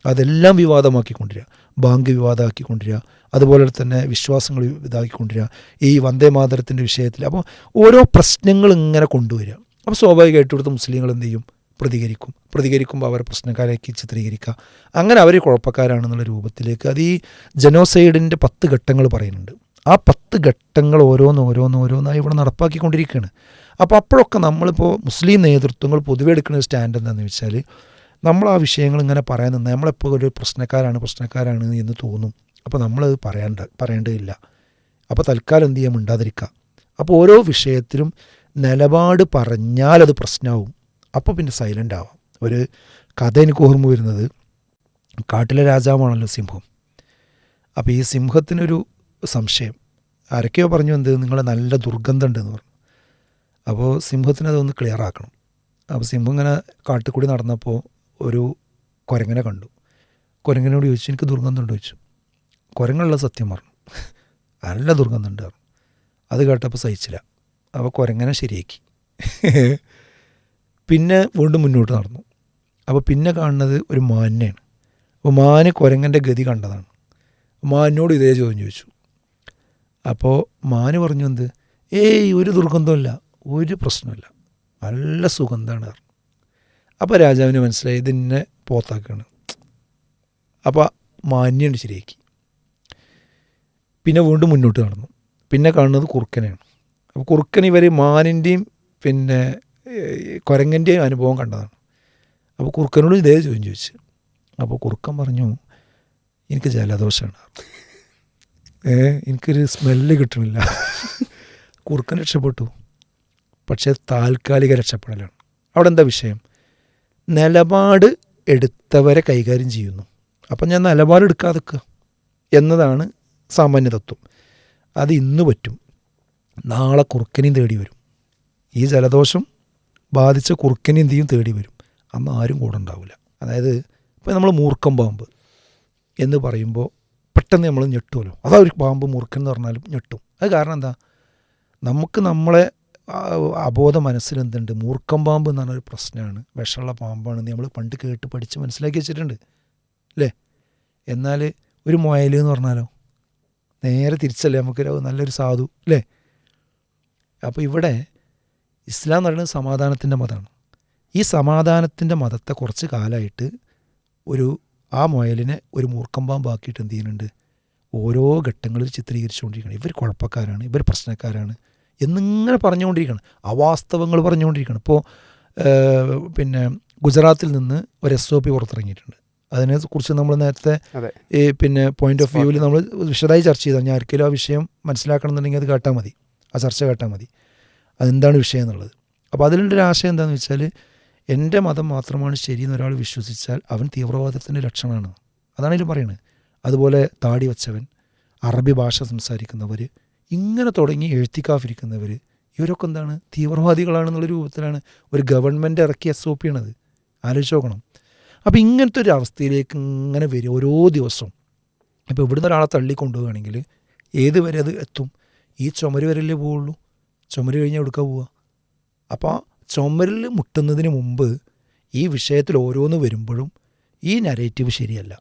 അതെല്ലാം വിവാദമാക്കിക്കൊണ്ടിരിക്കുക. ബാങ്ക് വിവാദമാക്കിക്കൊണ്ടിരിക്കുക, അതുപോലെ തന്നെ വിശ്വാസങ്ങൾ ഇതാക്കിക്കൊണ്ടിരിക്കുക ഈ വന്ദേമാതരത്തിൻ്റെ വിഷയത്തിൽ. അപ്പോൾ ഓരോ പ്രശ്നങ്ങൾ ഇങ്ങനെ കൊണ്ടുവരിക. അപ്പോൾ സ്വാഭാവികമായിട്ട് ഇവിടുത്തെ മുസ്ലിങ്ങൾ എന്ത് ചെയ്യും, പ്രതികരിക്കുമ്പോൾ അവരെ പ്രശ്നക്കാരാക്കി ചിത്രീകരിക്കുക. അങ്ങനെ അവർ കുഴപ്പക്കാരാണെന്നുള്ള രൂപത്തിലേക്ക് അത് ഈ ജനോസൈഡിൻ്റെ 10 ഘട്ടങ്ങൾ പറയുന്നുണ്ട്. ആ 10 ഘട്ടങ്ങൾ ഓരോന്നായി ഇവിടെ നടപ്പാക്കിക്കൊണ്ടിരിക്കുകയാണ്. അപ്പോൾ അപ്പോഴൊക്കെ നമ്മളിപ്പോൾ മുസ്ലിം നേതൃത്വങ്ങൾ പൊതുവെ എടുക്കുന്ന ഒരു സ്റ്റാൻഡ് എന്താണെന്ന് വെച്ചാൽ, നമ്മൾ ആ വിഷയങ്ങൾ ഇങ്ങനെ പറയാൻ നിന്ന് നമ്മളെപ്പോൾ ഒരു പ്രശ്നക്കാരാണ് എന്ന് തോന്നും. അപ്പോൾ നമ്മളത് പറയേണ്ടതില്ല. അപ്പോൾ തൽക്കാലം എന്ത് ചെയ്യാൻ, മിണ്ടാതിരിക്കുക. അപ്പോൾ ഓരോ വിഷയത്തിലും നിലപാട് പറഞ്ഞാൽ അത് പ്രശ്നമാവും. അപ്പോൾ പിന്നെ സൈലൻ്റ് ആവാം. ഒരു കഥ എനിക്ക് ഓർമ്മ വരുന്നത്, കാട്ടിലെ രാജാവാണല്ലോ സിംഹം. അപ്പോൾ ഈ സിംഹത്തിനൊരു സംശയം, ആരൊക്കെയോ പറഞ്ഞു എന്ത്, നിങ്ങളെ നല്ല ദുർഗന്ധം ഉണ്ടെന്ന് പറഞ്ഞു. അപ്പോൾ സിംഹത്തിന് അതൊന്ന് ക്ലിയർ ആക്കണം. അപ്പോൾ സിംഹം ഇങ്ങനെ കാട്ടിൽ കൂടി നടന്നപ്പോൾ ഒരു കുരങ്ങനെ കണ്ടു. കുരങ്ങനോട് ചോദിച്ചു, എനിക്ക് ദുർഗന്ധമുണ്ടോ ചോദിച്ചു. കുരങ്ങുള്ള സത്യം പറഞ്ഞു, നല്ല ദുർഗന്ധമുണ്ട് പറഞ്ഞു. അത് കേട്ടപ്പോൾ സഹിച്ചില്ല. അപ്പോൾ കുരങ്ങനെ ശരിയാക്കി. പിന്നെ വീണ്ടും മുന്നോട്ട് നടന്നു. അപ്പോൾ പിന്നെ കാണുന്നത് ഒരു മാനിനെയാണ്. അപ്പോൾ മാന് കുരങ്ങൻ്റെ ഗതി കണ്ടതാണ്. മാനിനോട് ഇതേ ചോദ്യം ചോദിച്ചു. അപ്പോൾ മാന് പറഞ്ഞു എന്ത്, ഒരു ദുർഗന്ധമില്ല, ഒരു പ്രശ്നമില്ല, നല്ല സുഗന്ധമാണ് പറഞ്ഞു. അപ്പോൾ രാജാവിന് മനസ്സിലായി ഇതിനെ പോത്താക്കാണ്. അപ്പോൾ മാന്യാണ് ശരിയാക്കി. പിന്നെ വീണ്ടും മുന്നോട്ട് നടന്നു. പിന്നെ കാണുന്നത് കുറുക്കനെയാണ്. അപ്പോൾ കുറുക്കൻ ഇവർ മാനിൻ്റെയും പിന്നെ കുരങ്ങൻ്റെയും അനുഭവം കണ്ടതാണ്. അപ്പോൾ കുറുക്കനോട് ഇതേ ചോദ്യം ചോദിച്ചു. അപ്പോൾ കുറുക്കൻ പറഞ്ഞു, എനിക്ക് ജലദോഷമാണ്, എനിക്കൊരു സ്മെല്ല് കിട്ടണില്ല. കുറുക്കൻ രക്ഷപ്പെട്ടു. പക്ഷേ താൽക്കാലിക രക്ഷപ്പെടലാണ്. അവിടെ എന്താ വിഷയം, നിലപാട് എടുത്തവരെ കൈകാര്യം ചെയ്യുന്നു. അപ്പം ഞാൻ നിലപാടെടുക്കാതെ നിൽക്കുക എന്നതാണ് സാമാന്യ തത്വം. അത് ഇന്ന് പറ്റും, നാളെ കുറുക്കനെയും തേടി വരും. ഈ ജലദോഷം ബാധിച്ച കുറുക്കനെയും എന്ത് ചെയ്യും, തേടി വരും. അന്ന് ആരും കൂടെ ഉണ്ടാവില്ല. അതായത് ഇപ്പോൾ നമ്മൾ മൂർക്കം പാമ്പ് എന്ന് പറയുമ്പോൾ പെട്ടെന്ന് നമ്മൾ ഞെട്ടുമല്ലോ. അതാ ഒരു പാമ്പ് മുറുക്കൻ എന്ന് പറഞ്ഞാലും ഞെട്ടും. അത് കാരണം എന്താ, നമുക്ക് നമ്മളെ അബോധ മനസ്സിലെന്തുണ്ട്, മൂർക്കം പാമ്പ് എന്ന് പറഞ്ഞൊരു പ്രശ്നമാണ്, വിഷമുള്ള പാമ്പാണെന്ന് നമ്മൾ പണ്ട് കേട്ട് പഠിച്ച് മനസ്സിലാക്കി വെച്ചിട്ടുണ്ട് അല്ലേ. എന്നാൽ ഒരു മുയൽ എന്ന് പറഞ്ഞാലോ നേരെ തിരിച്ചല്ലേ, നമുക്ക് നല്ലൊരു സാധു അല്ലേ. അപ്പോൾ ഇവിടെ ഇസ്ലാം എന്ന് പറയുന്നത് സമാധാനത്തിൻ്റെ മതമാണ്. ഈ സമാധാനത്തിൻ്റെ മതത്തെ കുറച്ച് കാലമായിട്ട് ആ മുയലിനെ ഒരു മൂർക്കം പാമ്പാക്കിയിട്ട് എന്ത് ചെയ്യുന്നുണ്ട്, ഓരോ ഘട്ടങ്ങളിൽ ചിത്രീകരിച്ചുകൊണ്ടിരിക്കുകയാണ്. ഇവർ കുഴപ്പക്കാരാണ്, ഇവർ പ്രശ്നക്കാരാണ് എന്നിങ്ങനെ പറഞ്ഞുകൊണ്ടിരിക്കുകയാണ്, അവാസ്തവങ്ങൾ പറഞ്ഞുകൊണ്ടിരിക്കുകയാണ്. ഇപ്പോൾ പിന്നെ ഗുജറാത്തിൽ നിന്ന് ഒരു SOP പുറത്തിറങ്ങിയിട്ടുണ്ട്. അതിനെക്കുറിച്ച് നമ്മൾ നേരത്തെ പിന്നെ പോയിന്റ് ഓഫ് വ്യൂവിൽ നമ്മൾ വിശദമായി ചർച്ച ചെയ്താൽ, ഞാൻ ആർക്കെങ്കിലും ആ വിഷയം മനസ്സിലാക്കണമെന്നുണ്ടെങ്കിൽ അത് കേട്ടാൽ മതി, ആ ചർച്ച കേട്ടാൽ മതി അതെന്താണ് വിഷയം എന്നുള്ളത്. അപ്പോൾ അതിലുള്ളൊരു ആശയം എന്താണെന്ന് വെച്ചാൽ, എൻ്റെ മതം മാത്രമാണ് ശരിയെന്ന് ഒരാൾ വിശ്വസിച്ചാൽ അവൻ തീവ്രവാദത്തിൻ്റെ ലക്ഷണമാണ്. അതാണ് ഇതിൽ പറയുന്നത്. അതുപോലെ താടി വച്ചവൻ, അറബി ഭാഷ സംസാരിക്കുന്നവർ, ഇങ്ങനെ തുടങ്ങി എഴുത്തിക്കാഫിരിക്കുന്നവർ, ഇവരൊക്കെ എന്താണ്, തീവ്രവാദികളാണെന്നുള്ള രൂപത്തിലാണ് ഒരു ഗവൺമെൻറ് ഇറക്കിയ SOP ആണത്. ആലോചിച്ച് നോക്കണം. അപ്പോൾ ഇങ്ങനത്തെ ഒരു അവസ്ഥയിലേക്ക് ഇങ്ങനെ വരും ഓരോ ദിവസവും. ഇപ്പോൾ ഇവിടുന്ന് ഒരാളെ തള്ളിക്കൊണ്ടുപോവുകയാണെങ്കിൽ ഏത് വരെ അത് എത്തും? ഈ ചുമര് വരെയല്ലേ പോവുള്ളൂ. ചുമര് കഴിഞ്ഞാൽ എടുക്കാൻ പോവുക. അപ്പോൾ ചുമരിൽ മുട്ടുന്നതിന് മുമ്പ് ഈ വിഷയത്തിൽ ഓരോന്ന് വരുമ്പോഴും ഈ നരേറ്റീവ് ശരിയല്ല,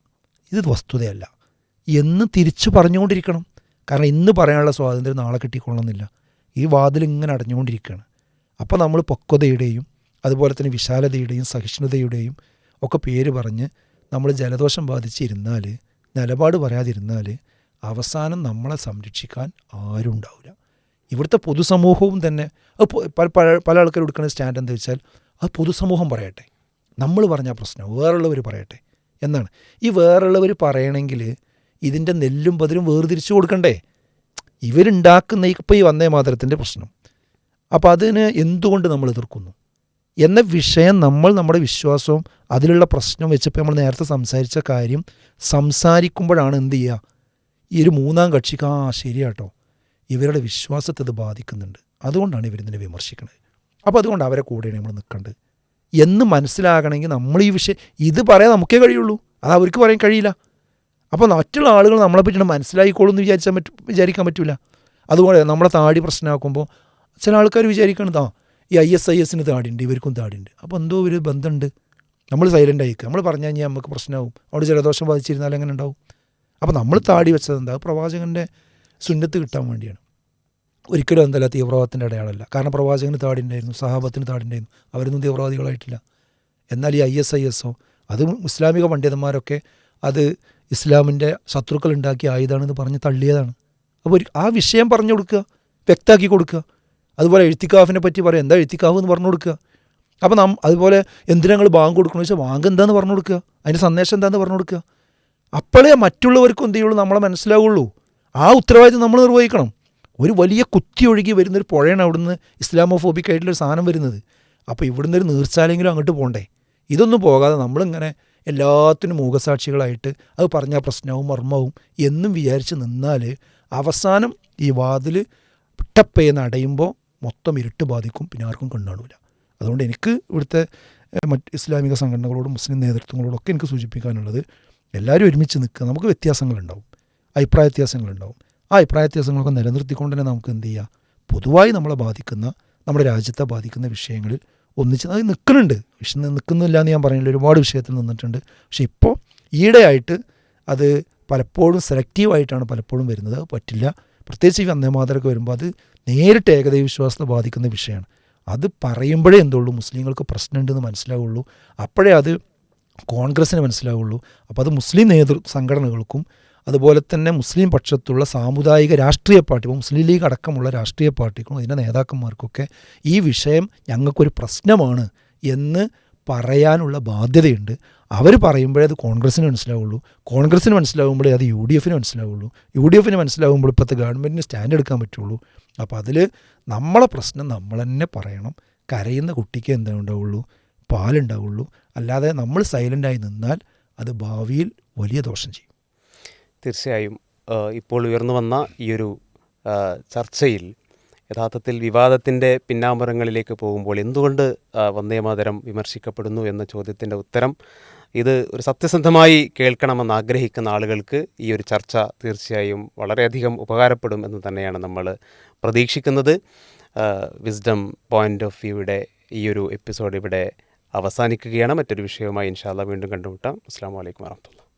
ഇത് വസ്തുതയല്ല എന്ന് തിരിച്ചു പറഞ്ഞുകൊണ്ടിരിക്കണം. കാരണം ഇന്ന് പറയാനുള്ള സ്വാതന്ത്ര്യം നാളെ കിട്ടിക്കൊള്ളണമെന്നില്ല. ഈ വാതിൽ ഇങ്ങനെ അടഞ്ഞുകൊണ്ടിരിക്കുകയാണ്. അപ്പോൾ നമ്മൾ പക്വതയുടെയും അതുപോലെ തന്നെ വിശാലതയുടെയും സഹിഷ്ണുതയുടെയും ഒക്കെ പേര് പറഞ്ഞ് നമ്മൾ ജലദോഷം ബാധിച്ചിരുന്നാൽ, നിലപാട് പറയാതിരുന്നാൽ അവസാനം നമ്മളെ സംരക്ഷിക്കാൻ ആരും ഉണ്ടാവില്ല. ഇവിടുത്തെ പൊതുസമൂഹവും തന്നെ പല ആൾക്കാരും എടുക്കുന്ന സ്റ്റാൻഡ് എന്താ വെച്ചാൽ, അത് പൊതുസമൂഹം പറയട്ടെ, നമ്മൾ പറഞ്ഞാൽ പ്രശ്നം വേറുള്ളവർ പറയട്ടെ എന്നാണ്. ഈ വേറുള്ളവർ പറയണമെങ്കിൽ ഇതിൻ്റെ നെല്ലും പതിരും വേർതിരിച്ചു കൊടുക്കണ്ടേ? ഇവരുണ്ടാക്കുന്ന ഇപ്പോൾ ഈ വന്ദേ മാതരത്തിൻ്റെ പ്രശ്നം, അപ്പോൾ അതിന് എന്തുകൊണ്ട് നമ്മൾ എതിർക്കുന്നു എന്ന വിഷയം നമ്മൾ നമ്മുടെ വിശ്വാസവും അതിലുള്ള പ്രശ്നം വെച്ചപ്പോൾ നമ്മൾ നേരത്തെ സംസാരിച്ച കാര്യം സംസാരിക്കുമ്പോഴാണ് എന്ത് ചെയ്യുക, ഈ ഒരു മൂന്നാം കക്ഷിക്ക് ശരിയാട്ടോ ഇവരുടെ വിശ്വാസത്തെ ഇത് ബാധിക്കുന്നുണ്ട്, അതുകൊണ്ടാണ് ഇവരിതിനെ വിമർശിക്കുന്നത്, അപ്പോൾ അതുകൊണ്ട് അവരെ കൂടെയാണ് നമ്മൾ നിൽക്കേണ്ടത് എന്ന് മനസ്സിലാകണമെങ്കിൽ നമ്മൾ ഈ വിഷയം ഇത് പറയാൻ നമുക്കേ കഴിയുള്ളൂ, അത് അവർക്ക് പറയാൻ കഴിയില്ല. അപ്പോൾ മറ്റുള്ള ആളുകൾ നമ്മളെ പറ്റി മനസ്സിലായിക്കോളും എന്ന് വിചാരിക്കാൻ പറ്റില്ല. അതുപോലെ നമ്മളെ താടി പ്രശ്നമാക്കുമ്പോൾ ചില ആൾക്കാർ വിചാരിക്കണത് ഈ ISISന് താടിയുണ്ട്, ഇവർക്കും താടിയുണ്ട്, അപ്പോൾ എന്തോ ഒരു ബന്ധമുണ്ട്. നമ്മൾ സൈലൻ്റ് ആയിക്കുക, നമ്മൾ പറഞ്ഞു കഴിഞ്ഞാൽ നമുക്ക് പ്രശ്നമാവും, അവിടെ ജലദോഷം ബാധിച്ചിരുന്നാൽ എങ്ങനെ ഉണ്ടാവും. അപ്പോൾ നമ്മൾ താടി വെച്ചത് എന്താ, പ്രവാചകൻ്റെ സുന്നത്ത് കിട്ടാൻ വേണ്ടിയാണ്. ഒരിക്കലും എന്തല്ല തീവ്രവാദത്തിൻ്റെ അടയാളമല്ല. കാരണം പ്രവാചകന് താടിയുണ്ടായിരുന്നു, സഹാബത്തിന് താടിയുണ്ടായിരുന്നു, അവരൊന്നും തീവ്രവാദികളായിട്ടില്ല. എന്നാൽ ഈ ISISO അത് ഇസ്ലാമിക പണ്ഡിതന്മാരൊക്കെ അത് ഇസ്ലാമിൻ്റെ ശത്രുക്കൾ ഉണ്ടാക്കിയ ആയുധമാണെന്ന് പറഞ്ഞ് തള്ളിയതാണ്. അപ്പോൾ ആ വിഷയം പറഞ്ഞു കൊടുക്കുക, വ്യക്തമാക്കി കൊടുക്കുക. അതുപോലെ എഴുത്തിക്കാഫിനെ പറ്റി പറയാം, എന്താ എഴുത്തിക്കാഫ് എന്ന് പറഞ്ഞു കൊടുക്കുക. അപ്പോൾ അതുപോലെ എന്തിനാ ഞങ്ങൾ ബാങ്ക് കൊടുക്കണമെന്ന് വെച്ചാൽ ബാങ്ക് എന്താണെന്ന് പറഞ്ഞു കൊടുക്കുക, അതിൻ്റെ സന്ദേശം എന്താണെന്ന് പറഞ്ഞു കൊടുക്കുക. അപ്പോഴേ മറ്റുള്ളവർക്കും എന്ത് ചെയ്യുള്ളൂ, നമ്മളെ മനസ്സിലാവുള്ളൂ. ആ ഉത്തരവാദിത്വം നമ്മൾ നിർവഹിക്കണം. ഒരു വലിയ കുത്തി ഒഴുകി വരുന്നൊരു പുഴയാണ് അവിടുന്ന് ഇസ്ലാമോഫോബിക് ആയിട്ടുള്ളൊരു സാധനം വരുന്നത്. അപ്പോൾ ഇവിടുന്ന് ഒരു നീർച്ചാലെങ്കിലും അങ്ങോട്ട് പോകണ്ടേ? ഇതൊന്നും പോകാതെ നമ്മളിങ്ങനെ എല്ലാത്തിനും മൂകസാക്ഷികളായിട്ട് അത് പറഞ്ഞാൽ പ്രശ്നവും മർമ്മവും എന്നും വിചാരിച്ച് നിന്നാൽ അവസാനം ഈ വാതിൽ ടപ്പേന്ന് അടയുമ്പോൾ മൊത്തം ഇരുട്ട് ബാധിക്കും, പിന്നെ ആർക്കും കണ്ണാണില്ല. അതുകൊണ്ട് എനിക്ക് ഇവിടുത്തെ മറ്റ് ഇസ്ലാമിക സംഘടനകളോടും മുസ്ലിം നേതൃത്വങ്ങളോടൊക്കെ എനിക്ക് സൂചിപ്പിക്കാനുള്ളത്, എല്ലാവരും ഒരുമിച്ച് നിൽക്കുക. നമുക്ക് വ്യത്യാസങ്ങളുണ്ടാവും, അഭിപ്രായ വ്യത്യാസങ്ങളുണ്ടാവും. ആ അഭിപ്രായ വ്യത്യാസങ്ങളൊക്കെ നിലനിർത്തിക്കൊണ്ട് തന്നെ നമുക്ക് എന്ത് ചെയ്യുക, പൊതുവായി നമ്മളെ ബാധിക്കുന്ന, നമ്മുടെ രാജ്യത്തെ ബാധിക്കുന്ന വിഷയങ്ങളിൽ ഒന്നിച്ച് അത് നിൽക്കുന്നുണ്ട്. നിൽക്കുന്നില്ല എന്ന് ഞാൻ പറയുന്നില്ല, ഒരുപാട് വിഷയത്തിൽ നിന്നിട്ടുണ്ട്. പക്ഷെ ഇപ്പോൾ ഈയിടെയായിട്ട് അത് പലപ്പോഴും സെലക്റ്റീവായിട്ടാണ് പലപ്പോഴും വരുന്നത്. അത് പറ്റില്ല. പ്രത്യേകിച്ച് ഈ വന്ദേമാതരമൊക്കെ വരുമ്പോൾ അത് നേരിട്ട് ഏകദൈവ വിശ്വാസത്തെ ബാധിക്കുന്ന വിഷയമാണ്. അത് പറയുമ്പോഴേ എന്തുള്ളൂ, മുസ്ലിങ്ങൾക്ക് പ്രശ്നമുണ്ടെന്ന് മനസ്സിലാവുള്ളൂ. അപ്പോഴേ അത് കോൺഗ്രസ്സിന് മനസ്സിലാവുള്ളൂ. അപ്പോൾ അത് മുസ്ലിം സംഘടനകൾക്കും അതുപോലെ തന്നെ മുസ്ലിം പക്ഷത്തുള്ള സാമുദായിക രാഷ്ട്രീയ പാർട്ടി, ഇപ്പോൾ മുസ്ലിം ലീഗ് അടക്കമുള്ള രാഷ്ട്രീയ പാർട്ടിക്കും അതിൻ്റെ നേതാക്കന്മാർക്കൊക്കെ ഈ വിഷയം ഞങ്ങൾക്കൊരു പ്രശ്നമാണ് എന്ന് പറയാനുള്ള ബാധ്യതയുണ്ട്. അവർ പറയുമ്പോഴേ അത് കോൺഗ്രസ്സിന് മനസ്സിലാവുള്ളൂ, കോൺഗ്രസ്സിന് മനസ്സിലാവുമ്പോഴേ അത് UDFന് മനസ്സിലാവുള്ളൂ, UDFന് മനസ്സിലാവുമ്പോൾ ഇപ്പോഴത്തെ ഗവൺമെൻറ്റിന് സ്റ്റാൻഡ് എടുക്കാൻ പറ്റുള്ളൂ. അപ്പോൾ അതിൽ നമ്മളെ പ്രശ്നം നമ്മൾ തന്നെ പറയണം. കരയുന്ന കുട്ടിക്ക് എന്താ ഉണ്ടാവുള്ളൂ, പാലുണ്ടാവുള്ളൂ. അല്ലാതെ നമ്മൾ സൈലൻ്റായി നിന്നാൽ അത് ഭാവിയിൽ വലിയ ദോഷം ചെയ്യും. തീർച്ചയായും ഇപ്പോൾ ഉയർന്നു വന്ന ഈയൊരു ചർച്ചയിൽ യഥാർത്ഥത്തിൽ വിവാദത്തിൻ്റെ പിന്നാമ്പുറങ്ങളിലേക്ക് പോകുമ്പോൾ എന്തുകൊണ്ട് വന്ദേമാതരം വിമർശിക്കപ്പെടുന്നു എന്ന ചോദ്യത്തിൻ്റെ ഉത്തരം ഇത് ഒരു സത്യസന്ധമായി കേൾക്കണമെന്ന് ആഗ്രഹിക്കുന്ന ആളുകൾക്ക് ഈ ഒരു ചർച്ച തീർച്ചയായും വളരെയധികം ഉപകാരപ്പെടും എന്ന് തന്നെയാണ് നമ്മൾ പ്രതീക്ഷിക്കുന്നത്. വിസ്ഡം പോയിൻ്റ് ഓഫ് വ്യൂയുടെ ഈ ഒരു എപ്പിസോഡ് ഇവിടെ അവസാനിക്കുകയാണ്. മറ്റൊരു വിഷയവുമായി ഇൻഷാ അല്ലാഹ് വീണ്ടും കണ്ടുമുട്ടാം. അസ്സലാമു അലൈക്കും വറഹ്മത്തുള്ളാഹി.